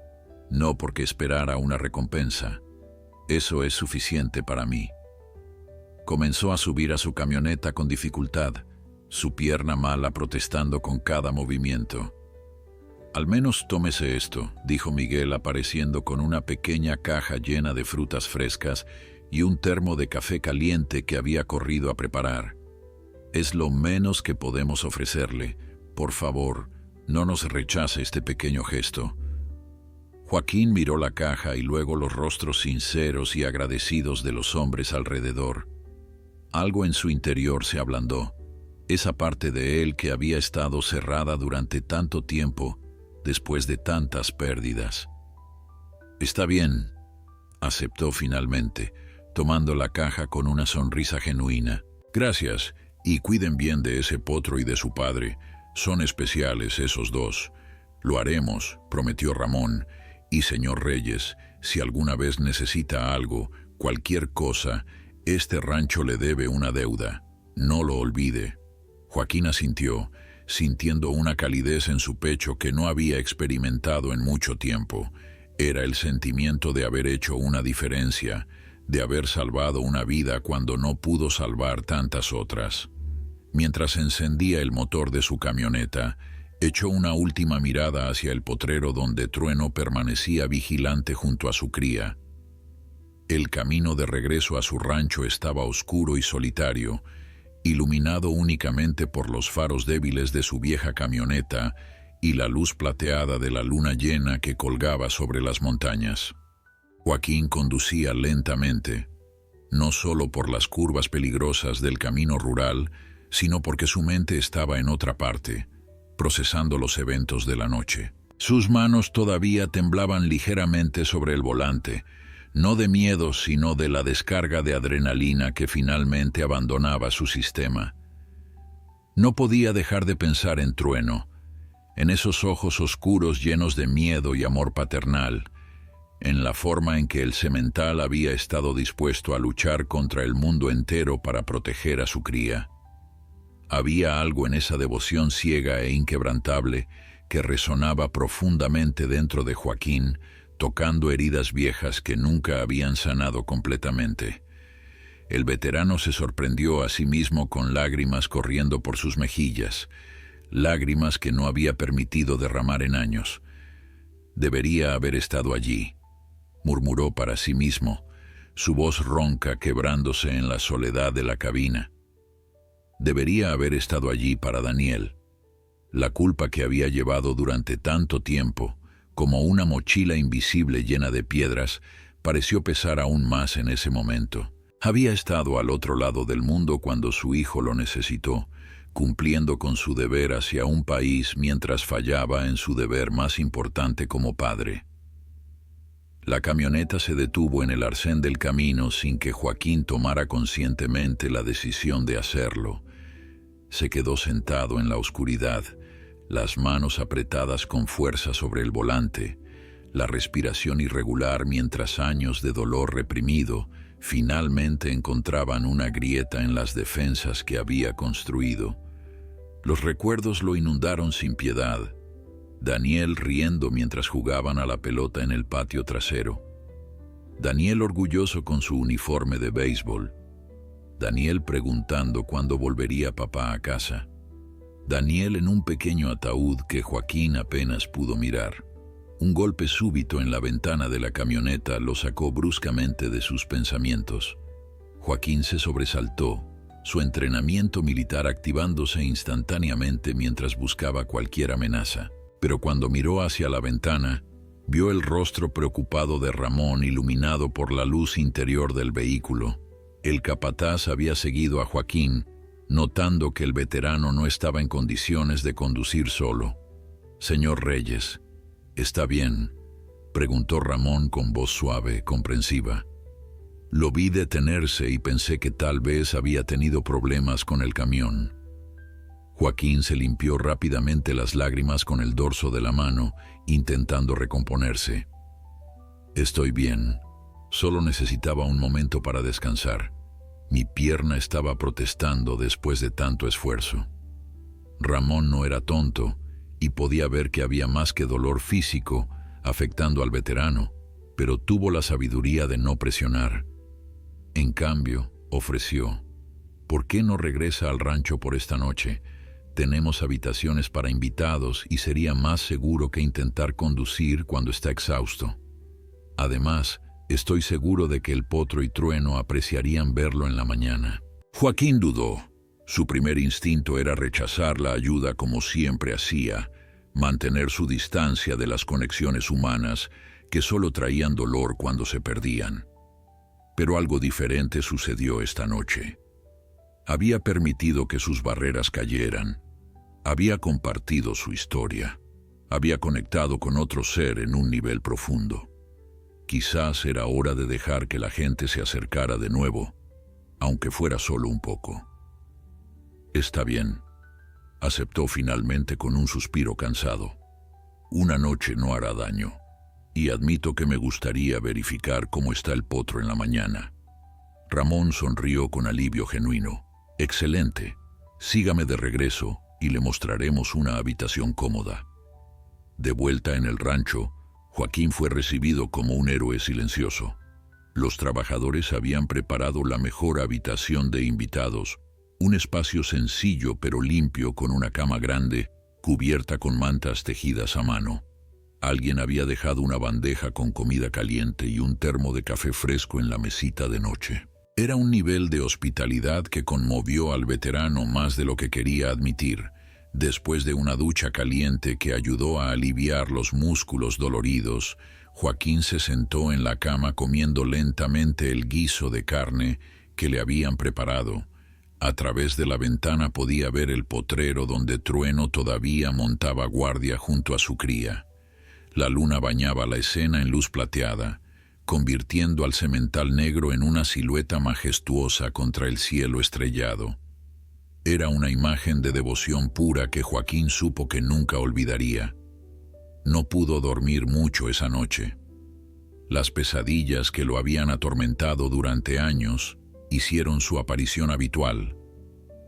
no porque esperara una recompensa. Eso es suficiente para mí». Comenzó a subir a su camioneta con dificultad, su pierna mala protestando con cada movimiento. «Al menos tómese esto», dijo Miguel apareciendo con una pequeña caja llena de frutas frescas y un termo de café caliente que había corrido a preparar. «Es lo menos que podemos ofrecerle. Por favor, no nos rechace este pequeño gesto». Joaquín miró la caja y luego los rostros sinceros y agradecidos de los hombres alrededor. Algo en su interior se ablandó, esa parte de él que había estado cerrada durante tanto tiempo, después de tantas pérdidas. «Está bien», aceptó finalmente, tomando la caja con una sonrisa genuina. «Gracias, y cuiden bien de ese potro y de su padre. Son especiales esos dos». «Lo haremos», prometió Ramón. «Y señor Reyes, si alguna vez necesita algo, cualquier cosa, este rancho le debe una deuda. No lo olvide». Joaquín asintió, sintiendo una calidez en su pecho que no había experimentado en mucho tiempo. Era el sentimiento de haber hecho una diferencia, de haber salvado una vida cuando no pudo salvar tantas otras. Mientras encendía el motor de su camioneta, echó una última mirada hacia el potrero donde Trueno permanecía vigilante junto a su cría. El camino de regreso a su rancho estaba oscuro y solitario, iluminado únicamente por los faros débiles de su vieja camioneta y la luz plateada de la luna llena que colgaba sobre las montañas. Joaquín conducía lentamente, no solo por las curvas peligrosas del camino rural, sino porque su mente estaba en otra parte, procesando los eventos de la noche. Sus manos todavía temblaban ligeramente sobre el volante, no de miedo, sino de la descarga de adrenalina que finalmente abandonaba su sistema. No podía dejar de pensar en Trueno, en esos ojos oscuros llenos de miedo y amor paternal, en la forma en que el semental había estado dispuesto a luchar contra el mundo entero para proteger a su cría. Había algo en esa devoción ciega e inquebrantable que resonaba profundamente dentro de Joaquín, tocando heridas viejas que nunca habían sanado completamente. El veterano se sorprendió a sí mismo con lágrimas corriendo por sus mejillas, lágrimas que no había permitido derramar en años. Debería haber estado allí, murmuró para sí mismo. su voz ronca quebrándose en la soledad de la cabina. Debería haber estado allí para Daniel. La culpa que había llevado durante tanto tiempo, como una mochila invisible llena de piedras, pareció pesar aún más en ese momento. Había estado al otro lado del mundo cuando su hijo lo necesitó, cumpliendo con su deber hacia un país mientras fallaba en su deber más importante como padre. La camioneta se detuvo en el arcén del camino sin que Joaquín tomara conscientemente la decisión de hacerlo. Se quedó sentado en la oscuridad, las manos apretadas con fuerza sobre el volante, la respiración irregular mientras años de dolor reprimido finalmente encontraban una grieta en las defensas que había construido. Los recuerdos lo inundaron sin piedad. Daniel riendo mientras jugaban a la pelota en el patio trasero. Daniel orgulloso con su uniforme de béisbol. Daniel preguntando cuándo volvería papá a casa. Daniel en un pequeño ataúd que Joaquín apenas pudo mirar. Un golpe súbito en la ventana de la camioneta lo sacó bruscamente de sus pensamientos. Joaquín se sobresaltó, su entrenamiento militar activándose instantáneamente mientras buscaba cualquier amenaza. Pero cuando miró hacia la ventana, vio el rostro preocupado de Ramón iluminado por la luz interior del vehículo. El capataz había seguido a Joaquín, notando que el veterano no estaba en condiciones de conducir solo. «Señor Reyes, ¿está bien?», preguntó Ramón con voz suave, comprensiva. Lo vi detenerse y pensé que tal vez había tenido problemas con el camión. Joaquín se limpió rápidamente las lágrimas con el dorso de la mano, intentando recomponerse. «Estoy bien. Solo necesitaba un momento para descansar. Mi pierna estaba protestando después de tanto esfuerzo». Ramón no era tonto y podía ver que había más que dolor físico afectando al veterano, pero tuvo la sabiduría de no presionar. En cambio, ofreció: «¿Por qué no regresa al rancho por esta noche? Tenemos habitaciones para invitados y sería más seguro que intentar conducir cuando está exhausto. Además, estoy seguro de que el Potro y Trueno apreciarían verlo en la mañana». Joaquín dudó. Su primer instinto era rechazar la ayuda como siempre hacía, mantener su distancia de las conexiones humanas que solo traían dolor cuando se perdían. Pero algo diferente sucedió esta noche. Había permitido que sus barreras cayeran. Había compartido su historia. Había conectado con otro ser en un nivel profundo. Quizás era hora de dejar que la gente se acercara de nuevo, aunque fuera solo un poco. «Está bien», aceptó finalmente con un suspiro cansado. «Una noche no hará daño, y admito que me gustaría verificar cómo está el Potro en la mañana». Ramón sonrió con alivio genuino. «Excelente. Sígame de regreso y le mostraremos una habitación cómoda». De vuelta en el rancho, Joaquín fue recibido como un héroe silencioso. Los trabajadores habían preparado la mejor habitación de invitados, un espacio sencillo pero limpio con una cama grande, cubierta con mantas tejidas a mano. Alguien había dejado una bandeja con comida caliente y un termo de café fresco en la mesita de noche. Era un nivel de hospitalidad que conmovió al veterano más de lo que quería admitir. Después de una ducha caliente que ayudó a aliviar los músculos doloridos, Joaquín se sentó en la cama comiendo lentamente el guiso de carne que le habían preparado. A través de la ventana podía ver el potrero donde Trueno todavía montaba guardia junto a su cría. La luna bañaba la escena en luz plateada, convirtiendo al semental negro en una silueta majestuosa contra el cielo estrellado. Era una imagen de devoción pura que Joaquín supo que nunca olvidaría. No pudo dormir mucho esa noche. Las pesadillas que lo habían atormentado durante años hicieron su aparición habitual.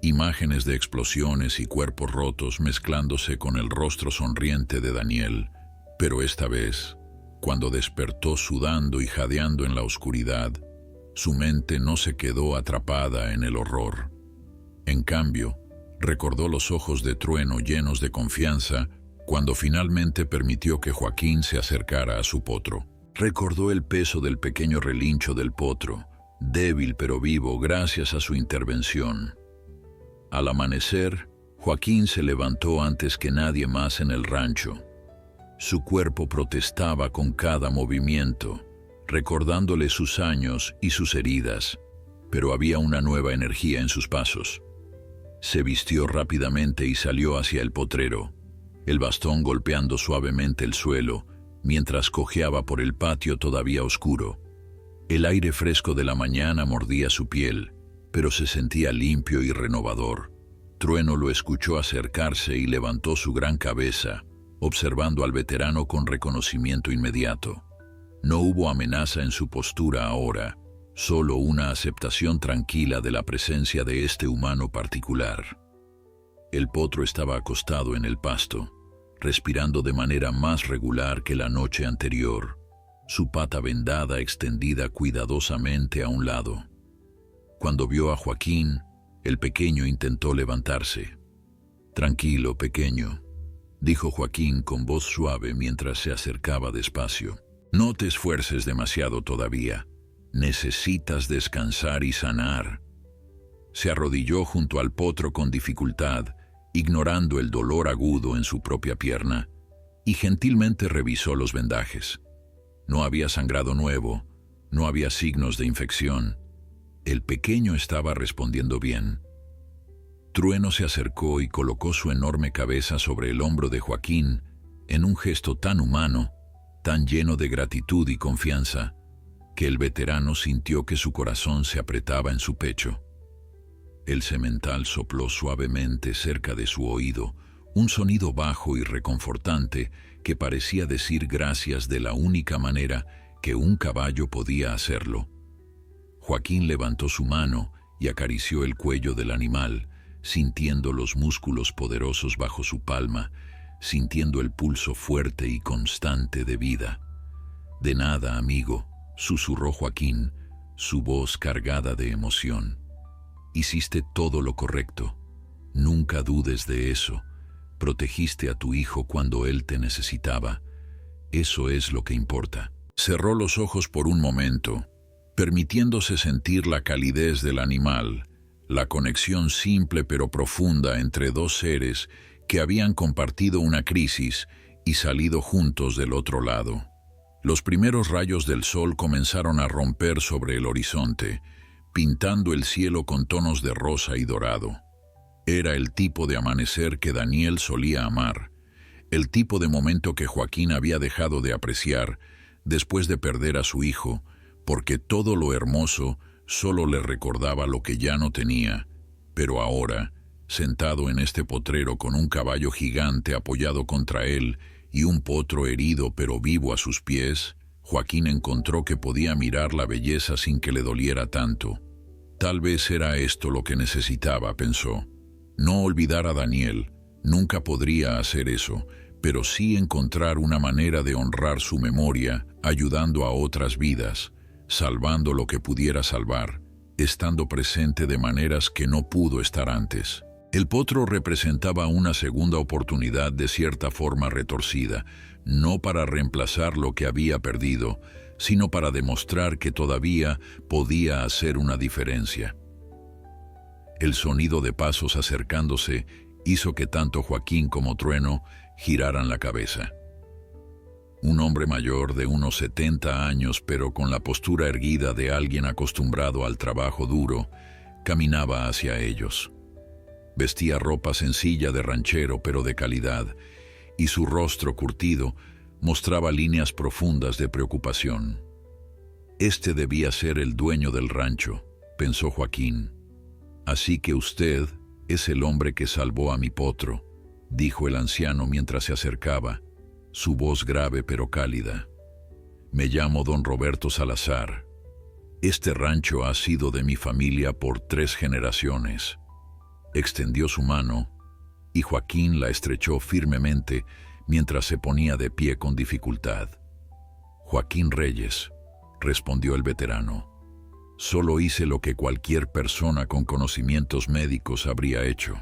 Imágenes de explosiones y cuerpos rotos mezclándose con el rostro sonriente de Daniel. Pero esta vez, cuando despertó sudando y jadeando en la oscuridad, su mente no se quedó atrapada en el horror. En cambio, recordó los ojos de Trueno llenos de confianza cuando finalmente permitió que Joaquín se acercara a su potro. Recordó el peso del pequeño relincho del potro, débil pero vivo gracias a su intervención. Al amanecer, Joaquín se levantó antes que nadie más en el rancho. Su cuerpo protestaba con cada movimiento, recordándole sus años y sus heridas, pero había una nueva energía en sus pasos. Se vistió rápidamente y salió hacia el potrero, el bastón golpeando suavemente el suelo, mientras cojeaba por el patio todavía oscuro. El aire fresco de la mañana mordía su piel, pero se sentía limpio y renovador. Trueno lo escuchó acercarse y levantó su gran cabeza, observando al veterano con reconocimiento inmediato. No hubo amenaza en su postura ahora, solo una aceptación tranquila de la presencia de este humano particular. El potro estaba acostado en el pasto, respirando de manera más regular que la noche anterior, su pata vendada extendida cuidadosamente a un lado. Cuando vio a Joaquín, el pequeño intentó levantarse. «Tranquilo, pequeño», dijo Joaquín con voz suave mientras se acercaba despacio. «No te esfuerces demasiado todavía. Necesitas descansar y sanar». Se arrodilló junto al potro con dificultad, ignorando el dolor agudo en su propia pierna, y gentilmente revisó los vendajes. No había sangrado nuevo, no había signos de infección. El pequeño estaba respondiendo bien. Trueno se acercó y colocó su enorme cabeza sobre el hombro de Joaquín en un gesto tan humano, tan lleno de gratitud y confianza, que el veterano sintió que su corazón se apretaba en su pecho. El semental sopló suavemente cerca de su oído, un sonido bajo y reconfortante que parecía decir gracias de la única manera que un caballo podía hacerlo. Joaquín levantó su mano y acarició el cuello del animal, sintiendo los músculos poderosos bajo su palma, sintiendo el pulso fuerte y constante de vida. «De nada, amigo», susurró Joaquín, su voz cargada de emoción. «Hiciste todo lo correcto. Nunca dudes de eso. Protegiste a tu hijo cuando él te necesitaba. Eso es lo que importa». Cerró los ojos por un momento, permitiéndose sentir la calidez del animal, la conexión simple pero profunda entre dos seres que habían compartido una crisis y salido juntos del otro lado. Los primeros rayos del sol comenzaron a romper sobre el horizonte, pintando el cielo con tonos de rosa y dorado. Era el tipo de amanecer que Daniel solía amar, el tipo de momento que Joaquín había dejado de apreciar después de perder a su hijo, porque todo lo hermoso solo le recordaba lo que ya no tenía. Pero ahora, sentado en este potrero con un caballo gigante apoyado contra él y un potro herido pero vivo a sus pies, Joaquín encontró que podía mirar la belleza sin que le doliera tanto. Tal vez era esto lo que necesitaba, pensó. No olvidar a Daniel, nunca podría hacer eso, pero sí encontrar una manera de honrar su memoria, ayudando a otras vidas, salvando lo que pudiera salvar, estando presente de maneras que no pudo estar antes. El potro representaba una segunda oportunidad de cierta forma retorcida, no para reemplazar lo que había perdido, sino para demostrar que todavía podía hacer una diferencia. El sonido de pasos acercándose hizo que tanto Joaquín como Trueno giraran la cabeza. Un hombre mayor de unos 70 años, pero con la postura erguida de alguien acostumbrado al trabajo duro, caminaba hacia ellos. Vestía ropa sencilla de ranchero, pero de calidad, y su rostro curtido mostraba líneas profundas de preocupación. Este debía ser el dueño del rancho, pensó Joaquín. Así que usted es el hombre que salvó a mi potro, dijo el anciano mientras se acercaba, su voz grave pero cálida. Me llamo don Roberto Salazar. Este rancho ha sido de mi familia por 3 generaciones. Extendió su mano y Joaquín la estrechó firmemente mientras se ponía de pie con dificultad. Joaquín Reyes, respondió el veterano. Solo hice lo que cualquier persona con conocimientos médicos habría hecho.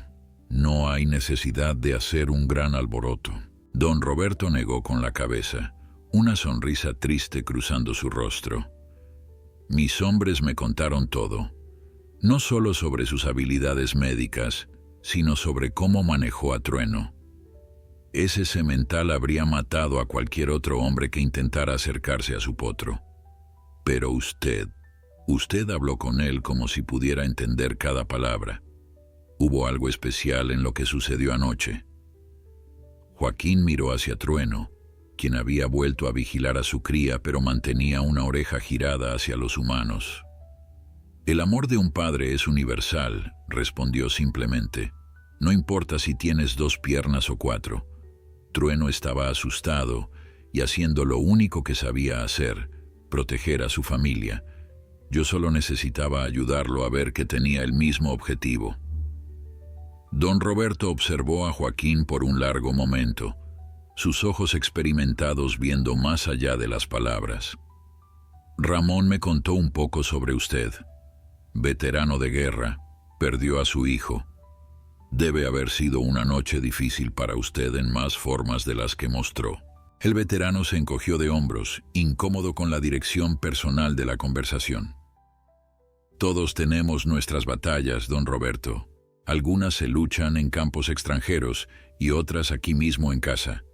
No hay necesidad de hacer un gran alboroto. Don Roberto negó con la cabeza, una sonrisa triste cruzando su rostro. Mis hombres me contaron todo, no solo sobre sus habilidades médicas, sino sobre cómo manejó a Trueno. Ese semental habría matado a cualquier otro hombre que intentara acercarse a su potro. Pero usted habló con él como si pudiera entender cada palabra. ¿Hubo algo especial en lo que sucedió anoche? Joaquín miró hacia Trueno, quien había vuelto a vigilar a su cría, pero mantenía una oreja girada hacia los humanos. El amor de un padre es universal, respondió simplemente. No importa si tienes 2 piernas o 4. Trueno estaba asustado y haciendo lo único que sabía hacer, proteger a su familia. Yo solo necesitaba ayudarlo a ver que tenía el mismo objetivo. Don Roberto observó a Joaquín por un largo momento, sus ojos experimentados viendo más allá de las palabras. Ramón me contó un poco sobre usted. Veterano de guerra, perdió a su hijo. Debe haber sido una noche difícil para usted en más formas de las que mostró. El veterano se encogió de hombros, incómodo con la dirección personal de la conversación. Todos tenemos nuestras batallas, don Roberto. Algunas se luchan en campos extranjeros y otras aquí mismo en casa.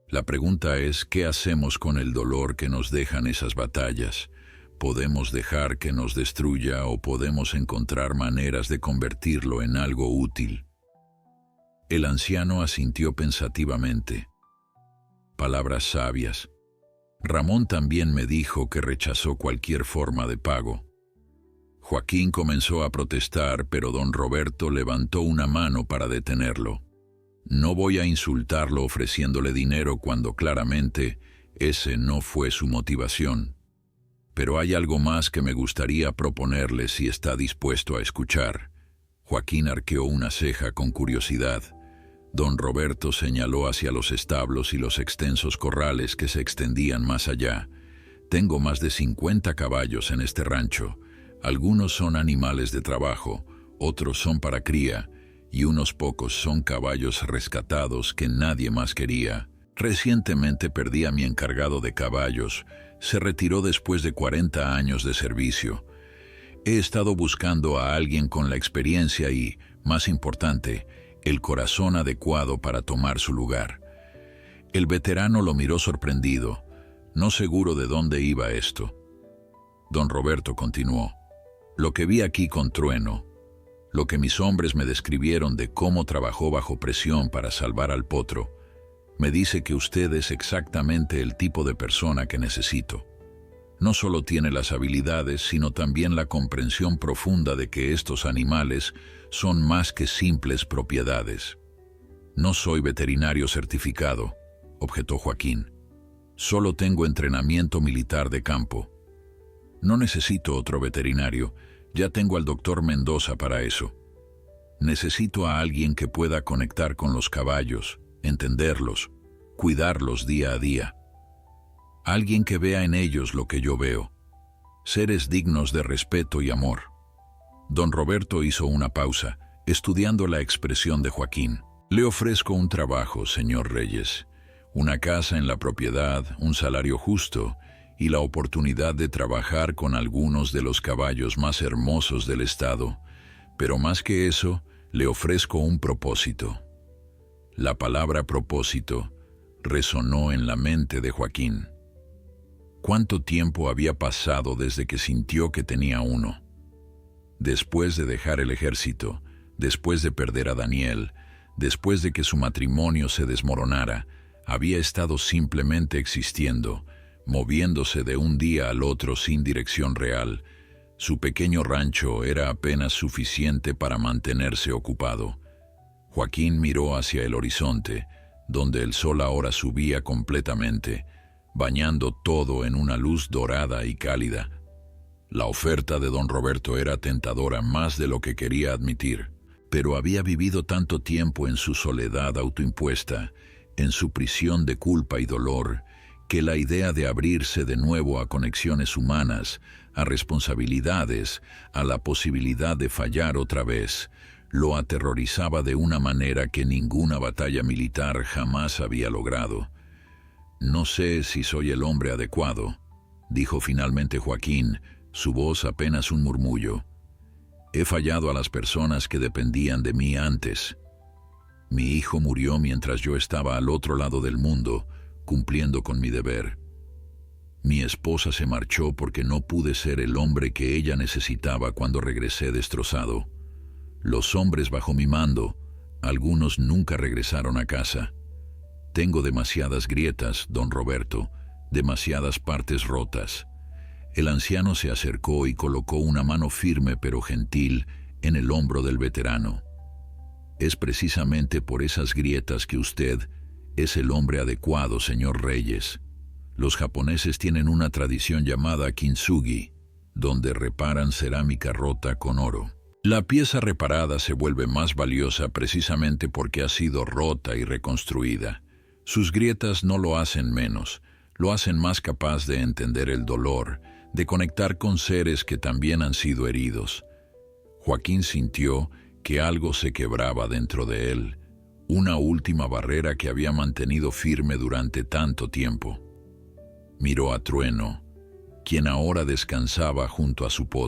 La pregunta es, ¿qué hacemos con el dolor que nos dejan esas batallas? ¿Podemos dejar que nos destruya o podemos encontrar maneras de convertirlo en algo útil? El anciano asintió pensativamente. Palabras sabias. Ramón también me dijo que rechazó cualquier forma de pago. Joaquín comenzó a protestar, pero don Roberto levantó una mano para detenerlo. No voy a insultarlo ofreciéndole dinero cuando claramente ese no fue su motivación. Pero hay algo más que me gustaría proponerle si está dispuesto a escuchar. Joaquín arqueó una ceja con curiosidad. Don Roberto señaló hacia los establos y los extensos corrales que se extendían más allá. Tengo más de 50 caballos en este rancho. Algunos son animales de trabajo, otros son para cría, y unos pocos son caballos rescatados que nadie más quería. Recientemente perdí a mi encargado de caballos. Se retiró después de 40 años de servicio. He estado buscando a alguien con la experiencia y, más importante, el corazón adecuado para tomar su lugar. El veterano lo miró sorprendido, no seguro de dónde iba esto. Don Roberto continuó. Lo que vi aquí con Trueno, lo que mis hombres me describieron de cómo trabajó bajo presión para salvar al potro, me dice que usted es exactamente el tipo de persona que necesito. No solo tiene las habilidades, sino también la comprensión profunda de que estos animales son más que simples propiedades. No soy veterinario certificado, objetó Joaquín. Solo tengo entrenamiento militar de campo. No necesito otro veterinario, ya tengo al doctor Mendoza para eso. Necesito a alguien que pueda conectar con los caballos, entenderlos, cuidarlos día a día. Alguien que vea en ellos lo que yo veo. Seres dignos de respeto y amor. Don Roberto hizo una pausa, estudiando la expresión de Joaquín. Le ofrezco un trabajo, señor Reyes. Una casa en la propiedad, un salario justo y la oportunidad de trabajar con algunos de los caballos más hermosos del estado. Pero más que eso, le ofrezco un propósito. La palabra propósito resonó en la mente de Joaquín. ¿Cuánto tiempo había pasado desde que sintió que tenía uno? Después de dejar el ejército, después de perder a Daniel, después de que su matrimonio se desmoronara, había estado simplemente existiendo, moviéndose de un día al otro sin dirección real. Su pequeño rancho era apenas suficiente para mantenerse ocupado. Joaquín miró hacia el horizonte, donde el sol ahora subía completamente, bañando todo en una luz dorada y cálida. La oferta de don Roberto era tentadora más de lo que quería admitir, pero había vivido tanto tiempo en su soledad autoimpuesta, en su prisión de culpa y dolor, que la idea de abrirse de nuevo a conexiones humanas, a responsabilidades, a la posibilidad de fallar otra vez, lo aterrorizaba de una manera que ninguna batalla militar jamás había logrado. No sé si soy el hombre adecuado, dijo finalmente Joaquín, su voz apenas un murmullo. He fallado a las personas que dependían de mí antes. Mi hijo murió mientras yo estaba al otro lado del mundo, cumpliendo con mi deber. Mi esposa se marchó porque no pude ser el hombre que ella necesitaba cuando regresé destrozado. Los hombres bajo mi mando, algunos nunca regresaron a casa. Tengo demasiadas grietas, don Roberto, demasiadas partes rotas. El anciano se acercó y colocó una mano firme pero gentil en el hombro del veterano. Es precisamente por esas grietas que usted es el hombre adecuado, señor Reyes. Los japoneses tienen una tradición llamada kintsugi, donde reparan cerámica rota con oro. La pieza reparada se vuelve más valiosa precisamente porque ha sido rota y reconstruida. Sus grietas no lo hacen menos, lo hacen más capaz de entender el dolor, de conectar con seres que también han sido heridos. Joaquín sintió que algo se quebraba dentro de él, una última barrera que había mantenido firme durante tanto tiempo. Miró a Trueno, quien ahora descansaba junto a su potro.